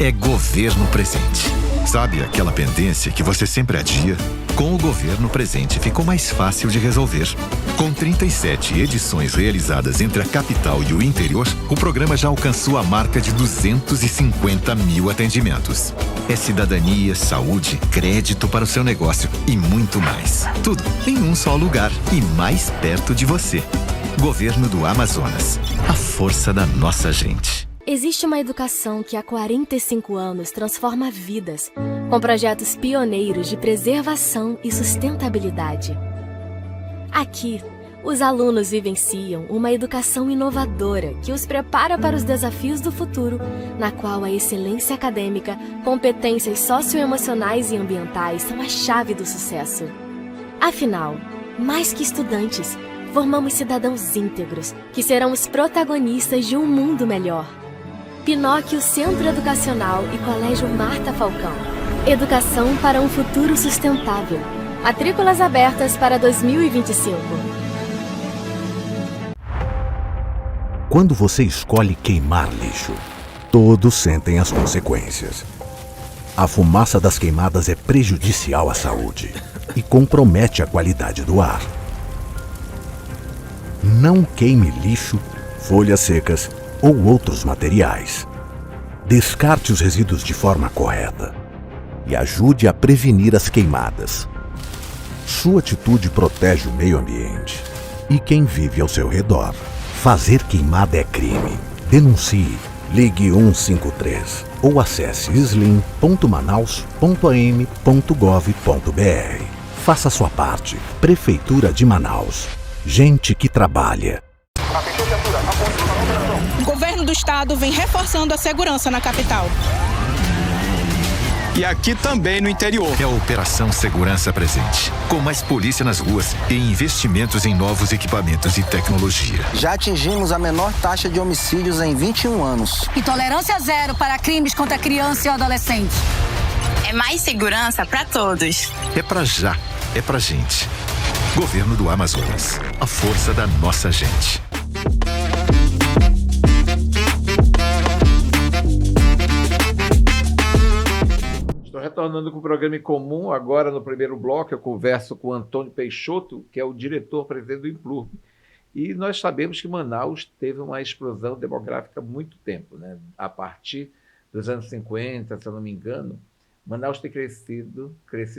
É Governo Presente. Sabe aquela pendência que você sempre adia? Com o Governo Presente ficou mais fácil de resolver. Com 37 edições realizadas entre a capital e o interior, o programa já alcançou a marca de 250 mil atendimentos. É cidadania, saúde, crédito para o seu negócio e muito mais. Tudo em um só lugar e mais perto de você. Governo do Amazonas. A força da nossa gente. Existe uma educação que há 45 anos transforma vidas, com projetos pioneiros de preservação e sustentabilidade. Aqui, os alunos vivenciam uma educação inovadora que os prepara para os desafios do futuro, na qual a excelência acadêmica, competências socioemocionais e ambientais são a chave do sucesso. Afinal, mais que estudantes, formamos cidadãos íntegros que serão os protagonistas de um mundo melhor. Pinóquio Centro Educacional e Colégio Marta Falcão. Educação para um futuro sustentável. Matrículas abertas para 2025. Quando você escolhe queimar lixo, todos sentem as consequências. A fumaça das queimadas é prejudicial à saúde e compromete a qualidade do ar. Não queime lixo, folhas secas ou outros materiais. Descarte os resíduos de forma correta e ajude a prevenir as queimadas. Sua atitude protege o meio ambiente e quem vive ao seu redor. Fazer queimada é crime. Denuncie, ligue 153 ou acesse slim.manaus.am.gov.br. Faça sua parte. Prefeitura de Manaus. Gente que trabalha. O governo do estado vem reforçando a segurança na capital. E aqui também no interior. É a Operação Segurança Presente. Com mais polícia nas ruas e investimentos em novos equipamentos e tecnologia. Já atingimos a menor taxa de homicídios em 21 anos. E tolerância zero para crimes contra criança e adolescente. É mais segurança para todos. É pra já. É pra gente. Governo do Amazonas. A força da nossa gente. Retornando com o programa em comum, agora no primeiro bloco eu converso com o Antônio Peixoto, que é o diretor-presidente do Implurb. E nós sabemos que Manaus teve uma explosão demográfica há muito tempo, né? A partir dos anos 50, se eu não me engano, Manaus tem crescido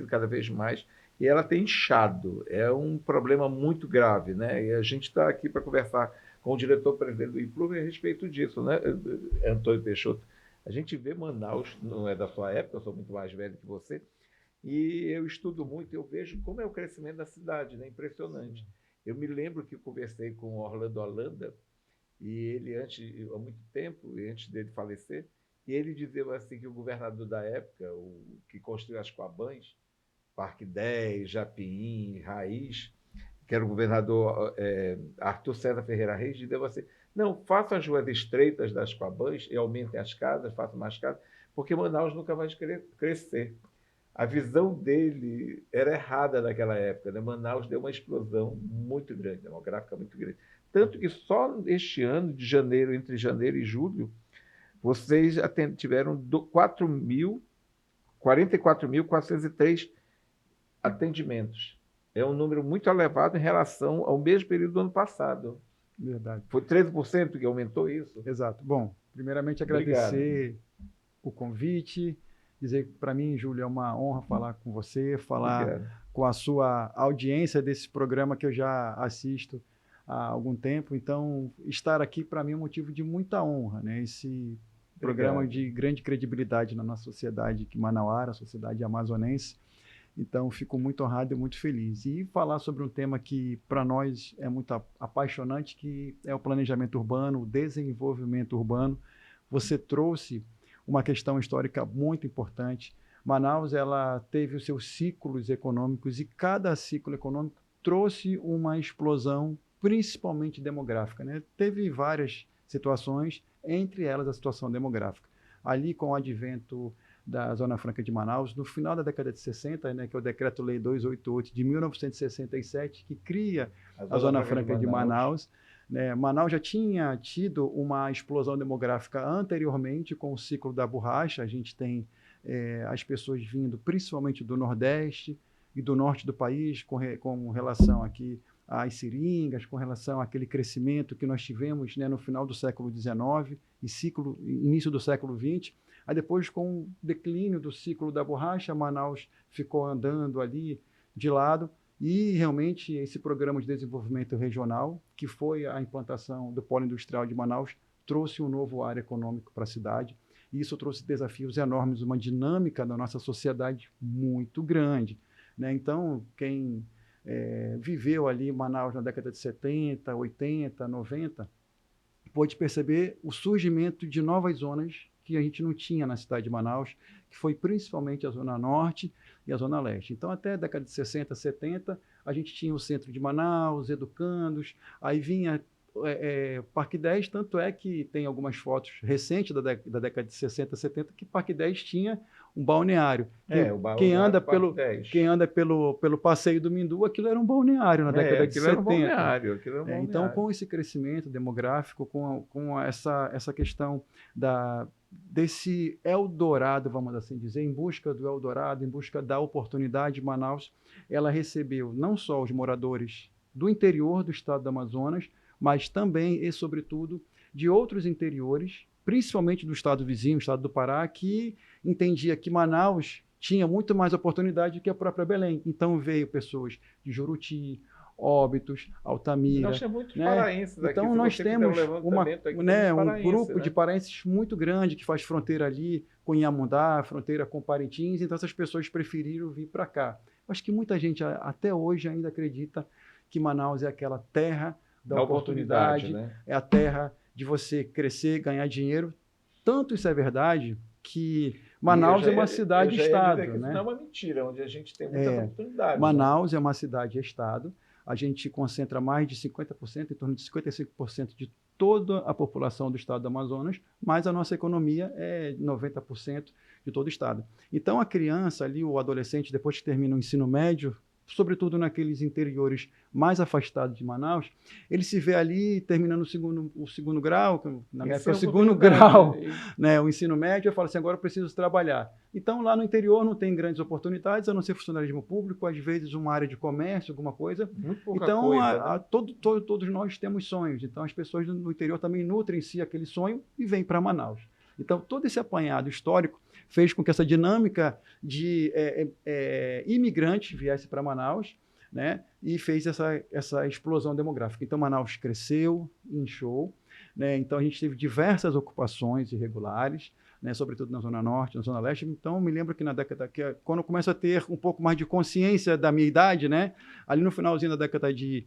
cada vez mais, e ela tem inchado. É um problema muito grave, né? E a gente está aqui para conversar com o diretor-presidente do Implurb a respeito disso, né, Antônio Peixoto? A gente vê Manaus, não é da sua época, eu sou muito mais velho que você, e eu estudo muito, eu vejo como é o crescimento da cidade, né? Impressionante. Eu me lembro que eu conversei com o Orlando Holanda, e ele, há muito tempo, antes dele falecer, e ele dizia assim que o governador da época, o que construiu as Coabãs, Parque 10, Japim, Raiz, que era o governador Arthur César Ferreira Reis, dizia assim, não, façam as ruas estreitas das Coabãs e aumentem as casas, façam mais casas, porque Manaus nunca vai crescer. A visão dele era errada naquela época, né? Manaus deu uma explosão muito grande, demográfica muito grande. Tanto que só este ano, entre janeiro e julho, vocês tiveram 44.403 atendimentos. É um número muito elevado em relação ao mesmo período do ano passado. Verdade. Foi 13% que aumentou isso? Exato. Bom, primeiramente agradecer o convite dizer que para mim, Júlio, é uma honra falar com você, falar Obrigado. com a sua audiência desse programa que eu já assisto há algum tempo. Então, estar aqui para mim é um motivo de muita honra, né? Esse programa Obrigado. de grande credibilidade na nossa sociedade aqui manauara, a sociedade amazonense. Então, fico muito honrado e muito feliz. E falar sobre um tema que, para nós, é muito apaixonante, que é o planejamento urbano, o desenvolvimento urbano. Você trouxe uma questão histórica muito importante. Manaus, ela teve os seus ciclos econômicos e cada ciclo econômico trouxe uma explosão, principalmente demográfica, né? Teve várias situações, entre elas a situação demográfica. Ali, com o advento da Zona Franca de Manaus, no final da década de 60, né, que é o Decreto-Lei 288 de 1967, que cria a Zona Franca de Manaus. Né? Manaus já tinha tido uma explosão demográfica anteriormente com o ciclo da borracha. A gente tem as pessoas vindo principalmente do Nordeste e do Norte do país com relação aqui às seringas, com relação àquele crescimento que nós tivemos, né, no final do século XIX e início do século XX. Aí depois, com o declínio do ciclo da borracha, Manaus ficou andando ali de lado e realmente esse programa de desenvolvimento regional, que foi a implantação do polo industrial de Manaus, trouxe um novo área econômico para a cidade. E isso trouxe desafios enormes, uma dinâmica da nossa sociedade muito grande, né? Então, quem viveu ali em Manaus na década de 70, 80, 90, pôde perceber o surgimento de novas zonas que a gente não tinha na cidade de Manaus, que foi principalmente a Zona Norte e a Zona Leste. Então, até a década de 60, 70, a gente tinha o centro de Manaus, Educandos, aí vinha Parque 10, tanto é que tem algumas fotos recentes da década de 60, 70, que Parque 10 tinha um balneário. Quem anda pelo passeio do Mindu, aquilo era um balneário na década de 70. Então, com esse crescimento demográfico, com essa questão desse Eldorado, vamos assim dizer, em busca do Eldorado, em busca da oportunidade, Manaus, ela recebeu não só os moradores do interior do estado do Amazonas, mas também e, sobretudo, de outros interiores, principalmente do estado vizinho, o estado do Pará, que entendia que Manaus tinha muito mais oportunidade que a própria Belém. Então, veio pessoas de Juruti, Óbitos, Altamira. Nós temos muitos né? paraenses aqui. Então, nós temos um grupo de paraenses muito grande que faz fronteira ali com Inhamundá, fronteira com Parintins, então essas pessoas preferiram vir para cá. Acho que muita gente até hoje ainda acredita que Manaus é aquela terra da oportunidade, né? É a terra de você crescer, ganhar dinheiro. Tanto isso é verdade que Manaus é uma cidade-estado. Né? Não é uma mentira, onde a gente tem muita oportunidade. Manaus é uma cidade-estado. A gente concentra mais de 50%, em torno de 55% de toda a população do estado do Amazonas, mas a nossa economia é 90% de todo o estado. Então, a criança ali, o adolescente, depois que termina o ensino médio, sobretudo naqueles interiores mais afastados de Manaus, ele se vê ali terminando o segundo grau, na minha época o segundo grau, né, o ensino médio, eu falo assim, agora eu preciso trabalhar. Então, lá no interior não tem grandes oportunidades, a não ser funcionalismo público, às vezes uma área de comércio, alguma coisa. Então, todos nós temos sonhos. Então, as pessoas no interior também nutrem em si aquele sonho e vêm para Manaus. Então, todo esse apanhado histórico fez com que essa dinâmica de imigrantes viesse para Manaus, né, e fez essa explosão demográfica. Então, Manaus cresceu, inchou, né, então a gente teve diversas ocupações irregulares, né, sobretudo na Zona Norte, na Zona Leste. Então, me lembro que quando eu começo a ter um pouco mais de consciência da minha idade, né, ali no finalzinho da década de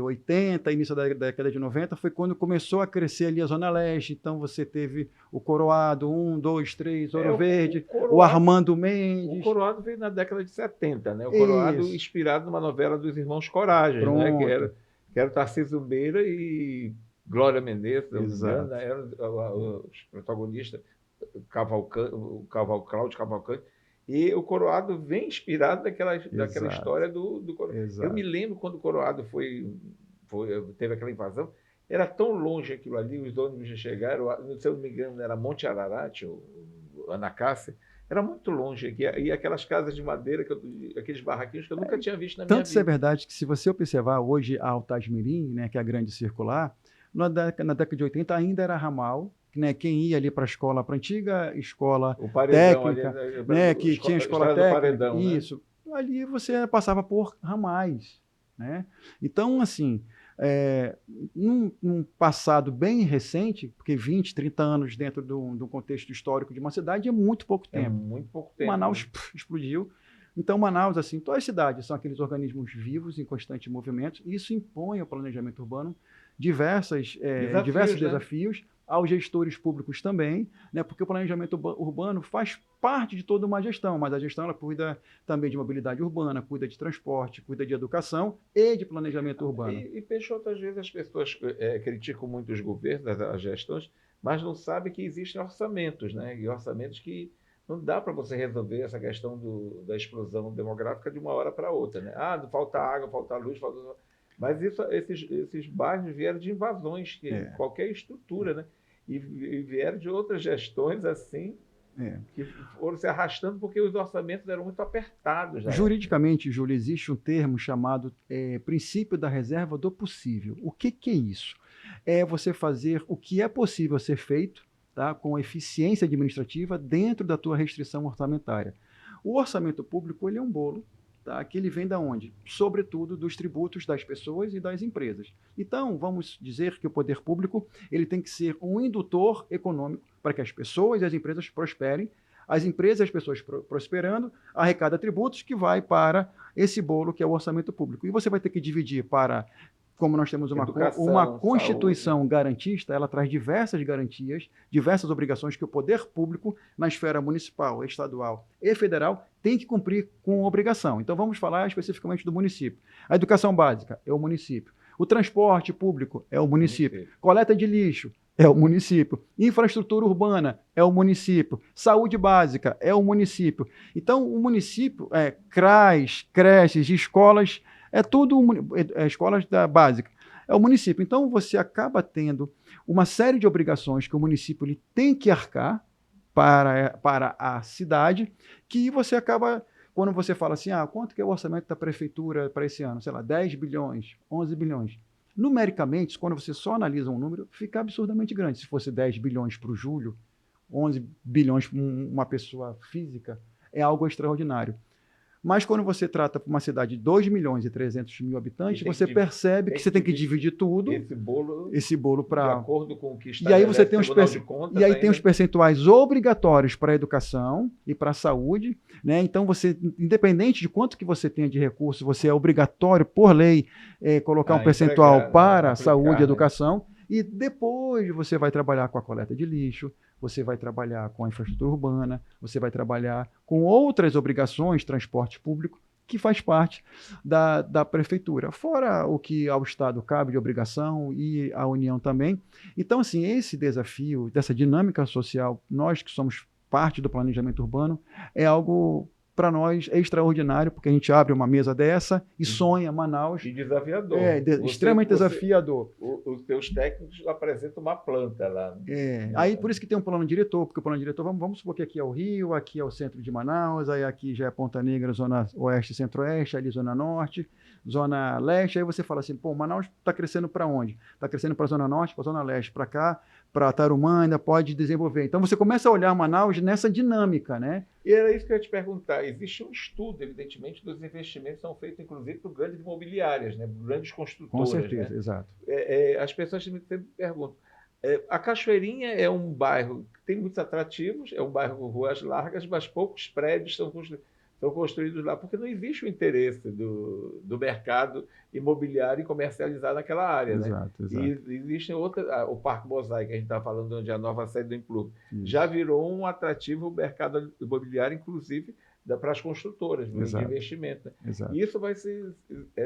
80, início da década de 90, foi quando começou a crescer ali a Zona Leste. Então, você teve o Coroado, 1, 2, 3, Ouro Verde, o Armando Mendes. O Coroado veio na década de 70, né? O Coroado inspirado numa novela dos irmãos Coragem, né? Que era o Tarcísio Meira e Glória Menezes, eram os protagonistas. Cláudio Cavalcante, e o Coroado vem inspirado daquela história do Coroado. Eu me lembro quando o Coroado teve aquela invasão, era tão longe aquilo ali, os ônibus já chegaram, se eu não me engano, era Monte Ararat, ou Anacácia, era muito longe aqui, e aquelas casas de madeira, aqueles barraquinhos que eu nunca tinha visto na minha vida. Tanto isso é verdade que, se você observar hoje a Altasmirim, né, que é a grande circular, na década de 80 ainda era ramal, né, quem ia ali para a escola, para a antiga escola O paredão técnica, ali, né, que tinha escola estrada do técnica, paredão, né? isso, ali você passava por ramais, né? Então, assim, num passado bem recente, porque 20, 30 anos dentro do contexto histórico de uma cidade é muito pouco É tempo. muito pouco tempo. Manaus né? explodiu. Então, Manaus, assim, todas as cidades são aqueles organismos vivos em constante movimento, e isso impõe ao planejamento urbano diversos né? desafios, aos gestores públicos também, né, porque o planejamento urbano faz parte de toda uma gestão, mas a gestão ela cuida também de mobilidade urbana, cuida de transporte, cuida de educação e de planejamento urbano. E Peixoto, às vezes as pessoas criticam muito os governos, as gestões, mas não sabem que existem orçamentos, né? E orçamentos que não dá para você resolver essa questão da explosão demográfica de uma hora para outra, né? Ah, falta água, falta luz, falta... Mas esses bairros vieram de invasões, qualquer estrutura, né? E vieram de outras gestões assim, que foram se arrastando porque os orçamentos eram muito apertados. Né? Juridicamente, Júlio, existe um termo chamado princípio da reserva do possível. O que é isso? É você fazer o que é possível ser feito, tá, com eficiência administrativa dentro da tua restrição orçamentária. O orçamento público ele é um bolo, tá, que ele vem da onde? Sobretudo dos tributos das pessoas e das empresas. Então, vamos dizer que o poder público ele tem que ser um indutor econômico para que as pessoas e as empresas prosperem. As empresas e as pessoas prosperando, arrecada tributos que vai para esse bolo que é o orçamento público. E você vai ter que dividir para... Como nós temos uma Constituição saúde. Garantista, ela traz diversas garantias, diversas obrigações que o poder público, na esfera municipal, estadual e federal, tem que cumprir com obrigação. Então, vamos falar especificamente do município. A educação básica é o município. O transporte público é o município. Coleta de lixo é o município. Infraestrutura urbana é o município. Saúde básica é o município. Então, o município, CRAs, creches, escolas... É tudo escolas básica. É o município. Então, você acaba tendo uma série de obrigações que o município ele tem que arcar para a cidade, que você acaba, quando você fala assim, quanto que é o orçamento da prefeitura para esse ano? Sei lá, 10 bilhões, 11 bilhões. Numericamente, quando você só analisa um número, fica absurdamente grande. Se fosse 10 bilhões para o Júlio, 11 bilhões para uma pessoa física, é algo extraordinário. Mas quando você trata para uma cidade de 2 milhões e 300 mil habitantes, você percebe que você tem que dividir tudo, esse bolo para... De acordo com o que está... E aí você tem os percentuais obrigatórios para a educação e para a saúde, né? Então, você, independente de quanto que você tenha de recurso, você é obrigatório, por lei, colocar um percentual para a saúde e educação. E depois você vai trabalhar com a coleta de lixo, você vai trabalhar com a infraestrutura urbana, você vai trabalhar com outras obrigações, transporte público, que faz parte da prefeitura. Fora o que ao Estado cabe de obrigação e à União também. Então, assim, esse desafio, dessa dinâmica social, nós que somos parte do planejamento urbano, é algo... para nós é extraordinário, porque a gente abre uma mesa dessa e sonha Manaus. E desafiador. Extremamente desafiador. Os teus técnicos apresentam uma planta lá. Aí por isso que tem um plano diretor, porque o plano diretor, vamos supor que aqui é o Rio, aqui é o centro de Manaus, aí aqui já é Ponta Negra, zona oeste e centro-oeste, ali zona norte, zona leste, aí você fala assim, Manaus está crescendo para onde? Está crescendo para a zona norte, para a zona leste, para cá, para Tarumã, ainda pode desenvolver. Então você começa a olhar Manaus nessa dinâmica, né? E era isso que eu ia te perguntar. Existe um estudo, evidentemente, dos investimentos que são feitos, inclusive, por grandes imobiliárias, né? Grandes construtoras. Com certeza, né? Exato. As pessoas sempre perguntam. A Cachoeirinha é um bairro que tem muitos atrativos, é um bairro com ruas largas, mas poucos prédios são construídos lá, porque não existe o interesse do mercado imobiliário em comercializar naquela área. Exato, né? exato. E existem outras, o Parque Mosaico, que a gente está falando, onde é a nova sede do Implur, já virou um atrativo mercado imobiliário, inclusive, para as construtoras de investimento. Né? Exato. E isso vai ser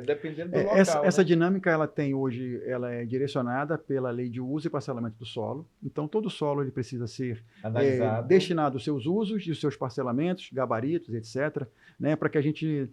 dependendo do local. Essa né? dinâmica ela é direcionada pela lei de uso e parcelamento do solo. Então, todo solo ele precisa ser destinado aos seus usos e os seus parcelamentos, gabaritos, etc., né? Para que a gente,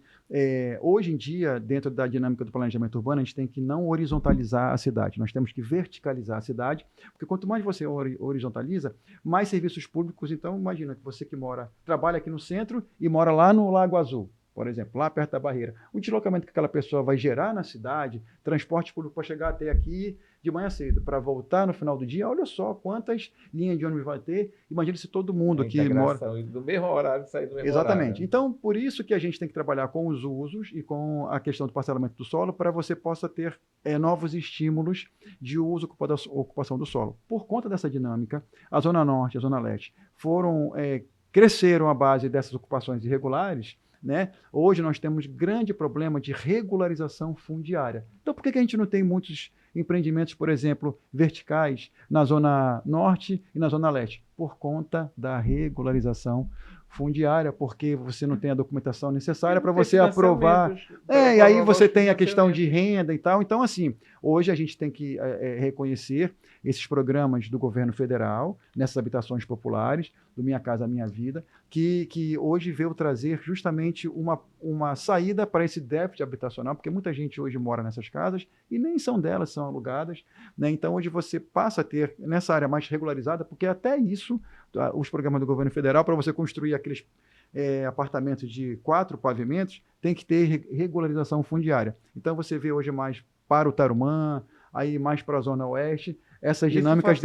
hoje em dia, dentro da dinâmica do planejamento urbano, a gente tem que não horizontalizar a cidade. Nós temos que verticalizar a cidade, porque quanto mais você horizontaliza, mais serviços públicos. Então, imagina que você que trabalha aqui no centro e mora lá no Lago Azul, por exemplo, lá perto da barreira. O deslocamento que aquela pessoa vai gerar na cidade, transporte público para chegar até aqui de manhã cedo, para voltar no final do dia, olha só quantas linhas de ônibus vai ter. Imagina se todo mundo que mora... Do mesmo horário, sair do mesmo Exatamente. horário. Então, por isso que a gente tem que trabalhar com os usos e com a questão do parcelamento do solo, para você possa ter novos estímulos de uso e ocupação do solo. Por conta dessa dinâmica, a Zona Norte e a Zona Leste cresceram à base dessas ocupações irregulares, né? Hoje nós temos grande problema de regularização fundiária. Então, por que a gente não tem muitos empreendimentos, por exemplo, verticais na Zona Norte e na Zona Leste? Por conta da regularização fundiária, porque você não tem a documentação necessária para você aprovar. E aí você tem a questão de renda e tal. Então, assim, hoje a gente tem que reconhecer esses programas do governo federal, nessas habitações populares, do Minha Casa Minha Vida, que hoje veio trazer justamente uma saída para esse déficit habitacional, porque muita gente hoje mora nessas casas e nem são delas, são alugadas, né? Então, hoje você passa a ter, nessa área mais regularizada, porque até isso, os programas do governo federal, para você construir aqueles apartamentos de 4 pavimentos, tem que ter regularização fundiária. Então, você vê hoje mais para o Tarumã, aí mais para a Zona Oeste, essas dinâmicas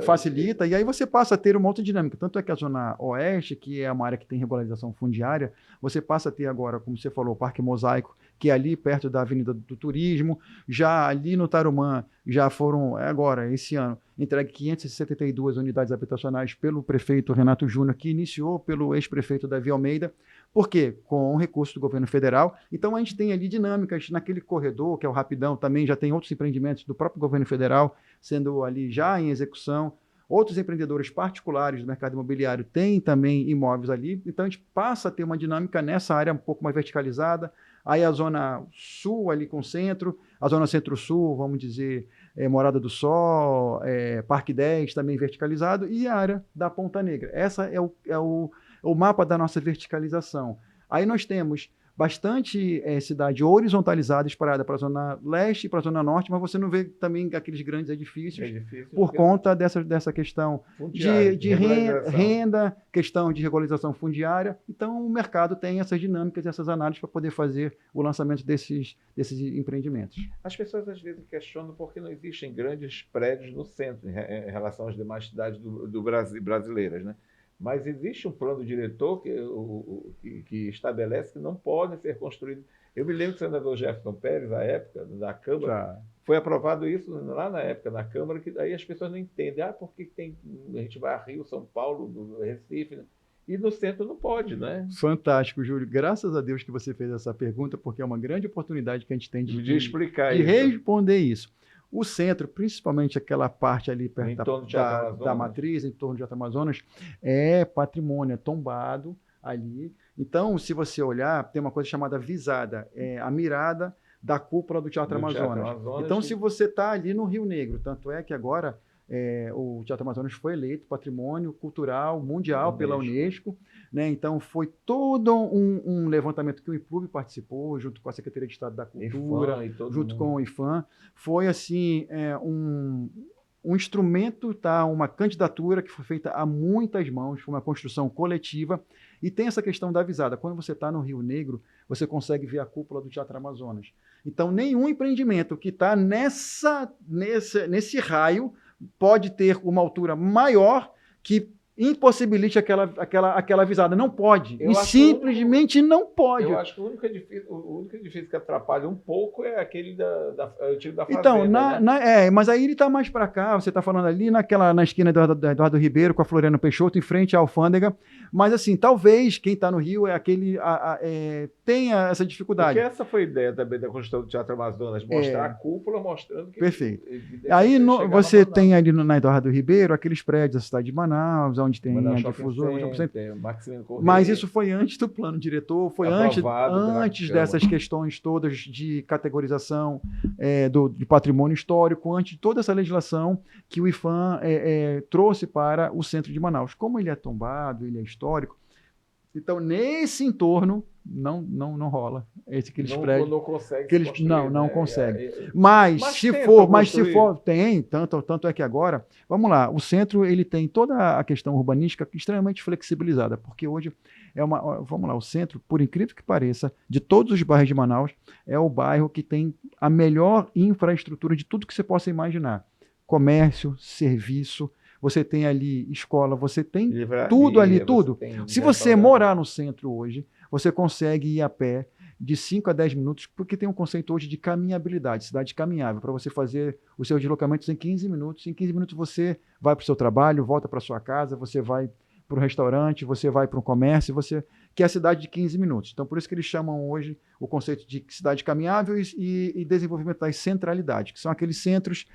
facilita, e aí você passa a ter uma outra dinâmica. Tanto é que a Zona Oeste, que é uma área que tem regularização fundiária, você passa a ter agora, como você falou, o Parque Mosaico, que é ali perto da Avenida do Turismo. Já ali no Tarumã, já foram, agora, esse ano, entregue 572 unidades habitacionais pelo prefeito Renato Júnior, que iniciou pelo ex-prefeito Davi Almeida. Por quê? Com recurso do governo federal. Então, a gente tem ali dinâmicas naquele corredor, que é o Rapidão, também já tem outros empreendimentos do próprio governo federal sendo ali já em execução. Outros empreendedores particulares do mercado imobiliário têm também imóveis ali. Então, a gente passa a ter uma dinâmica nessa área um pouco mais verticalizada. Aí a Zona Sul ali com o centro, a Zona Centro-Sul, vamos dizer, Morada do Sol, Parque 10 também verticalizado, e a área da Ponta Negra. Essa é o mapa da nossa verticalização. Aí nós temos bastante cidade horizontalizada espalhada para a Zona Leste e para a Zona Norte, mas você não vê também aqueles grandes edifícios por conta dessa questão de renda, questão de regularização fundiária. Então, o mercado tem essas dinâmicas, essas análises para poder fazer o lançamento desses empreendimentos. As pessoas às vezes questionam por que não existem grandes prédios no centro em relação às demais cidades do Brasil, brasileiras, né? Mas existe um plano diretor que estabelece que não podem ser construídos. Eu me lembro que o senador Jefferson Pérez, à época, da Câmara, foi aprovado isso lá na época na Câmara, que aí as pessoas não entendem. Por que a gente vai a Rio, São Paulo, Recife, né? E no centro não pode, né? Fantástico, Júlio. Graças a Deus que você fez essa pergunta, porque é uma grande oportunidade que a gente tem de explicar de responder isso. O centro, principalmente aquela parte ali perto da matriz, em torno de Teatro Amazonas, é patrimônio, é tombado ali. Então, se você olhar, tem uma coisa chamada visada, a mirada da cúpula do Teatro Amazonas. Então, se você está ali no Rio Negro, tanto é que agora o Teatro Amazonas foi eleito Patrimônio Cultural Mundial pela Unesco, né? Então foi todo um levantamento que o IPLUB participou, junto com a Secretaria de Estado da Cultura, junto com o IFAM. Foi assim um instrumento, uma candidatura que foi feita a muitas mãos, foi uma construção coletiva, e tem essa questão da visada. Quando você está no Rio Negro, você consegue ver a cúpula do Teatro Amazonas. Então, nenhum empreendimento que está nesse raio pode ter uma altura maior que impossibilite aquela visada. Não pode. Simplesmente não pode. Eu acho que o único edifício que atrapalha um pouco é aquele antigo da Fazenda. Então, mas aí ele está mais para cá, você está falando ali na esquina do Eduardo Ribeiro com a Floriano Peixoto, em frente à Alfândega. Mas assim, talvez quem está no Rio tenha essa dificuldade. Porque essa foi a ideia também da construção do Teatro Amazonas, mostrar a cúpula, mostrando que... Perfeito. Aí você tem ali na Eduardo Ribeiro aqueles prédios da cidade de Manaus, onde tem a difusora, mas isso foi antes do plano diretor, foi antes dessas questões todas de categorização de patrimônio histórico, antes de toda essa legislação que o IFAM trouxe para o centro de Manaus. Como ele é tombado, ele é histórico, Então, nesse entorno, não rola. Aqueles prédios. Não consegue Que eles, construir, não né? consegue. Mas se for, tem, tanto é que agora, vamos lá, o centro ele tem toda a questão urbanística extremamente flexibilizada, porque hoje vamos lá, o centro, por incrível que pareça, de todos os bairros de Manaus, é o bairro que tem a melhor infraestrutura de tudo que você possa imaginar. Comércio, serviço, você tem ali escola, você tem tudo ali, tudo. Se você morar no centro hoje, você consegue ir a pé de 5 a 10 minutos, porque tem um conceito hoje de caminhabilidade, cidade caminhável, para você fazer os seus deslocamentos em 15 minutos. Em 15 minutos você vai para o seu trabalho, volta para sua casa, você vai para o restaurante, você vai para um comércio, que é a cidade de 15 minutos. Então, por isso que eles chamam hoje o conceito de cidade caminhável e desenvolvimento das centralidades, que são aqueles centros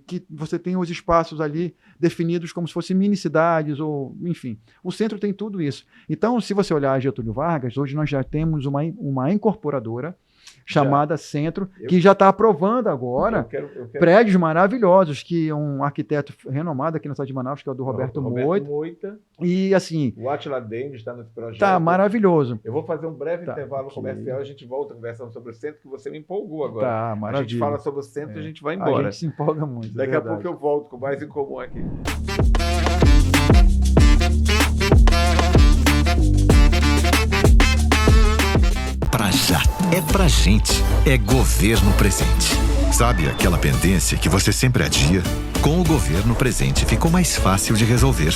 que você tem os espaços ali definidos como se fossem mini-cidades, ou enfim. O centro tem tudo isso. Então, se você olhar a Getúlio Vargas, hoje nós já temos uma incorporadora chamada Centro, que já está aprovando agora prédios maravilhosos, que um arquiteto renomado aqui na cidade de Manaus, que é o do Roberto Moita. E assim... O Átila Dendes está nesse projeto. Está maravilhoso. Eu vou fazer um breve intervalo comercial e a gente volta conversando sobre o centro, que você me empolgou agora. Tá, maravilha. A gente fala sobre o centro e a gente vai embora. A gente se empolga muito. Daqui a pouco eu volto com mais em comum aqui. Pra já, é pra gente, é Governo Presente. Sabe aquela pendência que você sempre adia? Com o Governo Presente ficou mais fácil de resolver.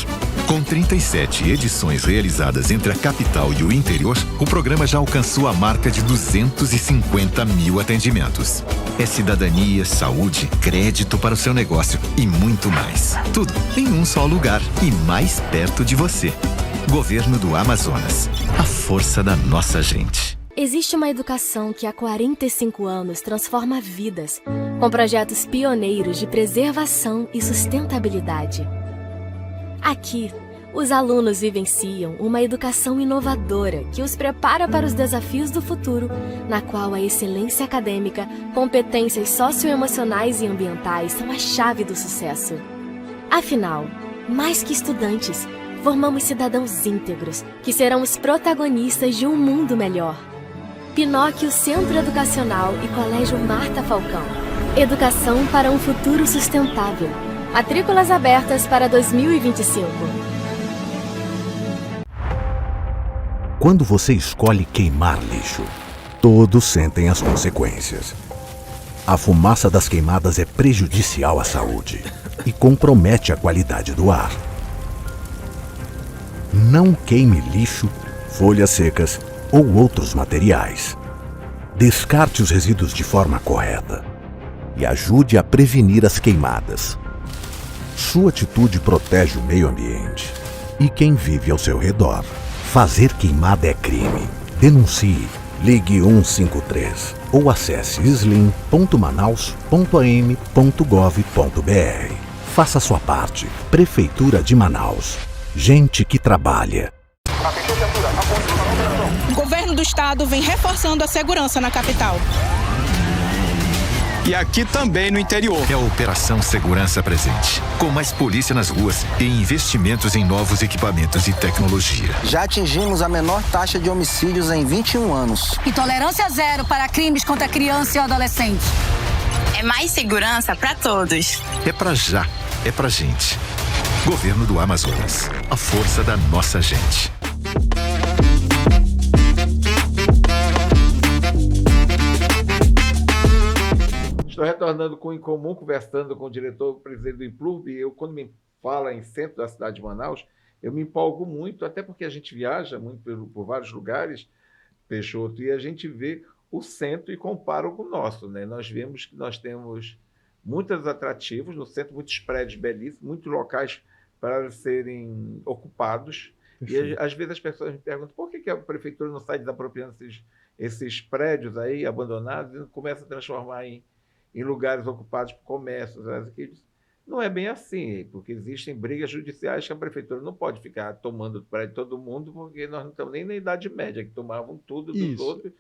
Com 37 edições realizadas entre a capital e o interior, o programa já alcançou a marca de 250 mil atendimentos. É cidadania, saúde, crédito para o seu negócio e muito mais. Tudo em um só lugar e mais perto de você. Governo do Amazonas. A força da nossa gente. Existe uma educação que há 45 anos transforma vidas, com projetos pioneiros de preservação e sustentabilidade. Aqui, os alunos vivenciam uma educação inovadora que os prepara para os desafios do futuro, na qual a excelência acadêmica, competências socioemocionais e ambientais são a chave do sucesso. Afinal, mais que estudantes, formamos cidadãos íntegros que serão os protagonistas de um mundo melhor. Pinóquio Centro Educacional e Colégio Marta Falcão. Educação para um futuro sustentável. Matrículas abertas para 2025. Quando você escolhe queimar lixo, todos sentem as consequências. A fumaça das queimadas é prejudicial à saúde e compromete a qualidade do ar. Não queime lixo, folhas secas ou outros materiais. Descarte os resíduos de forma correta e ajude a prevenir as queimadas. Sua atitude protege o meio ambiente e quem vive ao seu redor. Fazer queimada é crime. Denuncie. Ligue 153 ou acesse slim.manaus.am.gov.br. Faça sua parte. Prefeitura de Manaus. Gente que trabalha. O governo do estado vem reforçando a segurança na capital. E aqui também no interior. É a Operação Segurança Presente, com mais polícia nas ruas e investimentos em novos equipamentos e tecnologia. Já atingimos a menor taxa de homicídios em 21 anos. E tolerância zero para crimes contra criança e adolescente. É mais segurança para todos. É pra já, é pra gente. Governo do Amazonas. A força da nossa gente. Estou retornando com o Em Comum, conversando com o diretor-presidente do Implurb. Eu, quando me fala em centro da cidade de Manaus, eu me empolgo muito, até porque a gente viaja muito por vários lugares, Peixoto, e a gente vê o centro e compara com o nosso, né? Nós vemos que nós temos muitos atrativos no centro, muitos prédios belíssimos, muitos locais para serem ocupados. E às vezes as pessoas me perguntam por que a prefeitura não sai desapropriando esses prédios aí abandonados e começa a transformar em lugares ocupados por comércios. Não é bem assim, porque existem brigas judiciais que a prefeitura não pode ficar tomando prédio de todo mundo, porque nós não estamos nem na Idade Média, que tomavam tudo dos outros.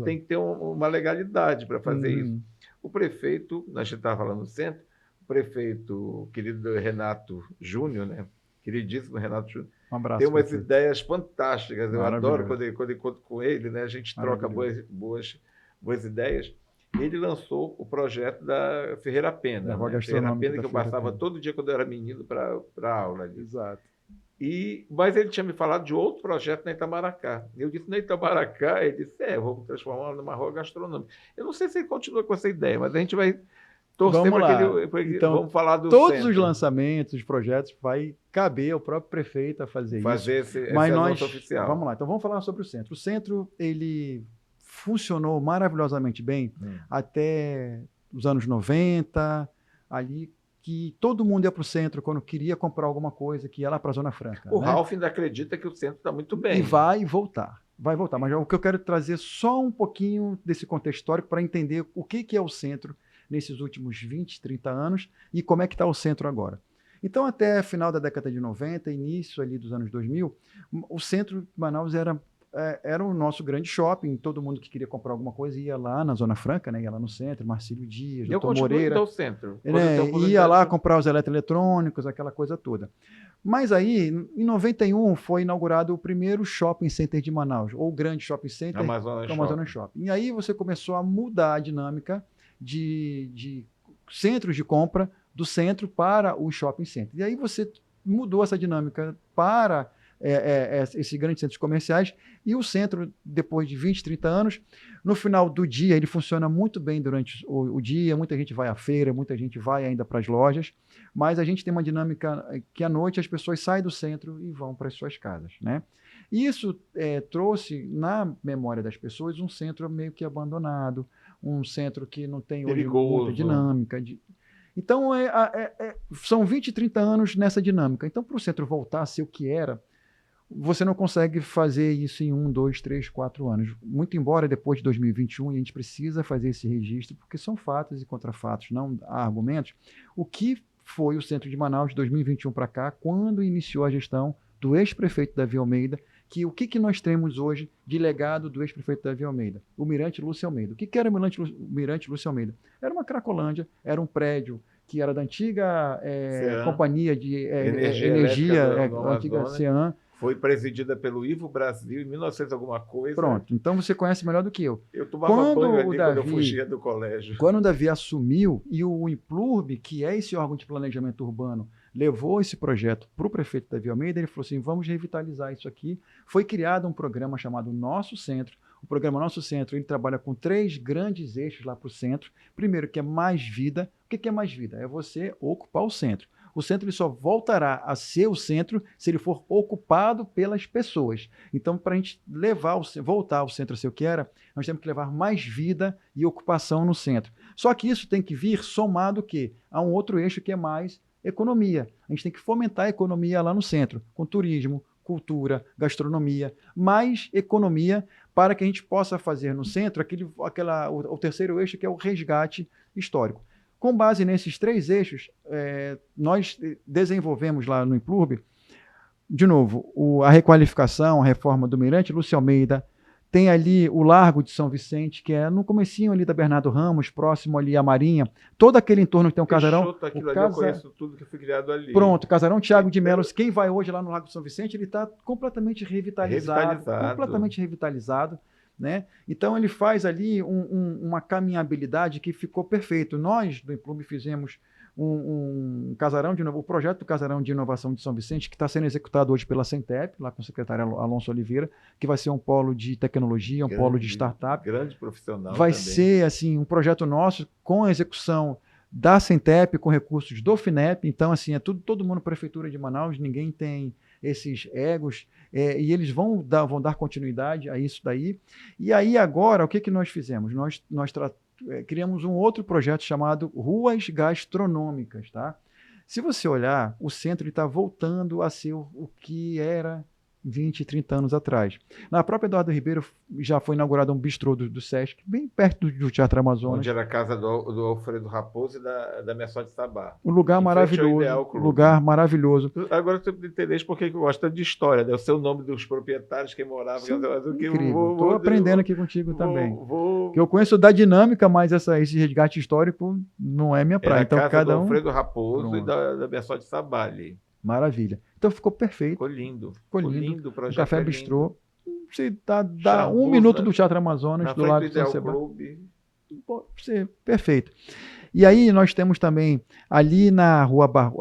Tem que ter uma legalidade para fazer isso. O prefeito, a gente estava falando no centro, o prefeito, querido Renato Júnior, né? Queridíssimo Renato Júnior, Um abraço. Tem umas prefeito. ideias fantásticas. Eu adoro Maravilhoso. quando eu encontro com ele, né? A gente troca boas ideias. Ele lançou o projeto da Ferreira Pena. Da Rua Ferreira Gastronômica Pena, da que eu Ferreira passava Pena. todo dia quando eu era menino para aula ali. Exato. Mas ele tinha me falado de outro projeto na Itamaracá. Eu disse, na Itamaracá, ele disse, vamos transformar numa rua gastronômica. Eu não sei se ele continua com essa ideia, mas a gente vai torcer Vamos lá. para ele. Então, vamos falar do todos centro. os lançamentos, os projetos, vai caber ao próprio prefeito a fazer isso. Esse Mas anúncio oficial. Vamos lá, então vamos falar sobre o centro. O centro, ele funcionou maravilhosamente bem até os anos 90, ali que todo mundo ia para o centro quando queria comprar alguma coisa, que ia lá para a Zona Franca. O né? Ralph ainda acredita que o centro está muito bem. E vai voltar. Vai voltar. Mas o que eu quero trazer só um pouquinho desse contexto histórico para entender o que é o centro nesses últimos 20, 30 anos e como é que está o centro agora. Então, até final da década de 90, início ali dos anos 2000, o centro de Manaus era o nosso grande shopping. Todo mundo que queria comprar alguma coisa ia lá na Zona Franca, né? Ia lá no centro, Marcílio Dias, Doutor Moreira. Eu centro. Ia lá comprar os eletroeletrônicos, aquela coisa toda. Mas aí, em 91, foi inaugurado o primeiro shopping center de Manaus, ou o grande shopping center, Amazonas Shopping. E aí você começou a mudar a dinâmica de centros de compra do centro para o shopping center. E aí você mudou essa dinâmica para esses grandes centros comerciais, e o centro, depois de 20, 30 anos, no final do dia, ele funciona muito bem durante o dia, muita gente vai à feira, muita gente vai ainda para as lojas, mas a gente tem uma dinâmica que à noite as pessoas saem do centro e vão para as suas casas, né? E isso trouxe na memória das pessoas um centro meio que abandonado, um centro que não tem hoje muita dinâmica. Então, são 20, 30 anos nessa dinâmica. Então, para o centro voltar a ser o que era, você não consegue fazer isso em 1, 2, 3, 4 anos. Muito embora depois de 2021, a gente precisa fazer esse registro, porque são fatos e contrafatos, não há argumentos. O que foi o centro de Manaus de 2021 para cá, quando iniciou a gestão do ex-prefeito Davi Almeida, que o que nós temos hoje de legado do ex-prefeito Davi Almeida? O Mirante Lúcio Almeida. O que era o Mirante Lúcio Almeida? Era uma cracolândia, era um prédio que era da antiga companhia de energia, a antiga CEAM. Foi presidida pelo Ivo Brasil em 1900 alguma coisa. Pronto, então você conhece melhor do que eu. Eu tomava banho ali quando eu fugia do colégio. Quando o Davi assumiu e o IMPLURB, que é esse órgão de planejamento urbano, levou esse projeto para o prefeito Davi Almeida, ele falou assim, vamos revitalizar isso aqui. Foi criado um programa chamado Nosso Centro. O programa Nosso Centro, ele trabalha com 3 grandes eixos lá para o centro. Primeiro, que é mais vida. O que é mais vida? É você ocupar o centro. O centro ele só voltará a ser o centro se ele for ocupado pelas pessoas. Então, para a gente voltar ao centro a ser o que era, nós temos que levar mais vida e ocupação no centro. Só que isso tem que vir somado o quê? A um outro eixo que é mais economia. A gente tem que fomentar a economia lá no centro, com turismo, cultura, gastronomia, mais economia para que a gente possa fazer no centro o terceiro eixo, que é o resgate histórico. Com base nesses 3 eixos, nós desenvolvemos lá no IMPLURB, de novo, a requalificação, a reforma do Mirante Lúcio Almeida, tem ali o Largo de São Vicente, que é no comecinho ali da Bernardo Ramos, próximo ali à Marinha, todo aquele entorno que tem um casarão. Eu conheço tudo que foi criado ali. Pronto, casarão Tiago de Melo. Quem vai hoje lá no Largo de São Vicente, ele está completamente revitalizado. Completamente revitalizado. Né? Então ele faz ali uma caminhabilidade que ficou perfeito. Nós do IMPLURB fizemos um casarão o projeto do Casarão de Inovação de São Vicente, que está sendo executado hoje pela Centep, lá com o secretário Alonso Oliveira, que vai ser um polo de tecnologia, polo de startup. Grande profissional. Vai ser assim, um projeto nosso com a execução da Centep, com recursos do FINEP. Então, assim, todo mundo Prefeitura de Manaus, ninguém tem esses egos, e eles vão dar continuidade a isso daí. E aí agora, o que nós fizemos? Nós criamos um outro projeto chamado Ruas Gastronômicas. Tá? Se você olhar, o centro está voltando a ser o que era 20, 30 anos atrás. Na própria Eduardo Ribeiro já foi inaugurado um bistrô do Sesc, bem perto do Teatro Amazonas. Onde era a casa do Alfredo Raposo e da Messó de Sabá. Um lugar maravilhoso. Lugar maravilhoso. Agora você entendeu por que eu gosto de história, né? O seu nome dos proprietários, quem morava. Incrível. Estou aprendendo aqui contigo também. Que eu conheço da dinâmica, mas esse resgate histórico não é minha praia. Então, a casa do Alfredo Raposo e da Messó de Sabá ali. Maravilha. Então ficou perfeito. Ficou lindo. Ficou lindo. O O projeto Café é lindo. Bistrô. Você dá Charmoso, 1 minuto né? do Teatro Amazonas, Na do frente lado do de São Ideal Sebastião. Clube. Perfeito. E aí nós temos também ali na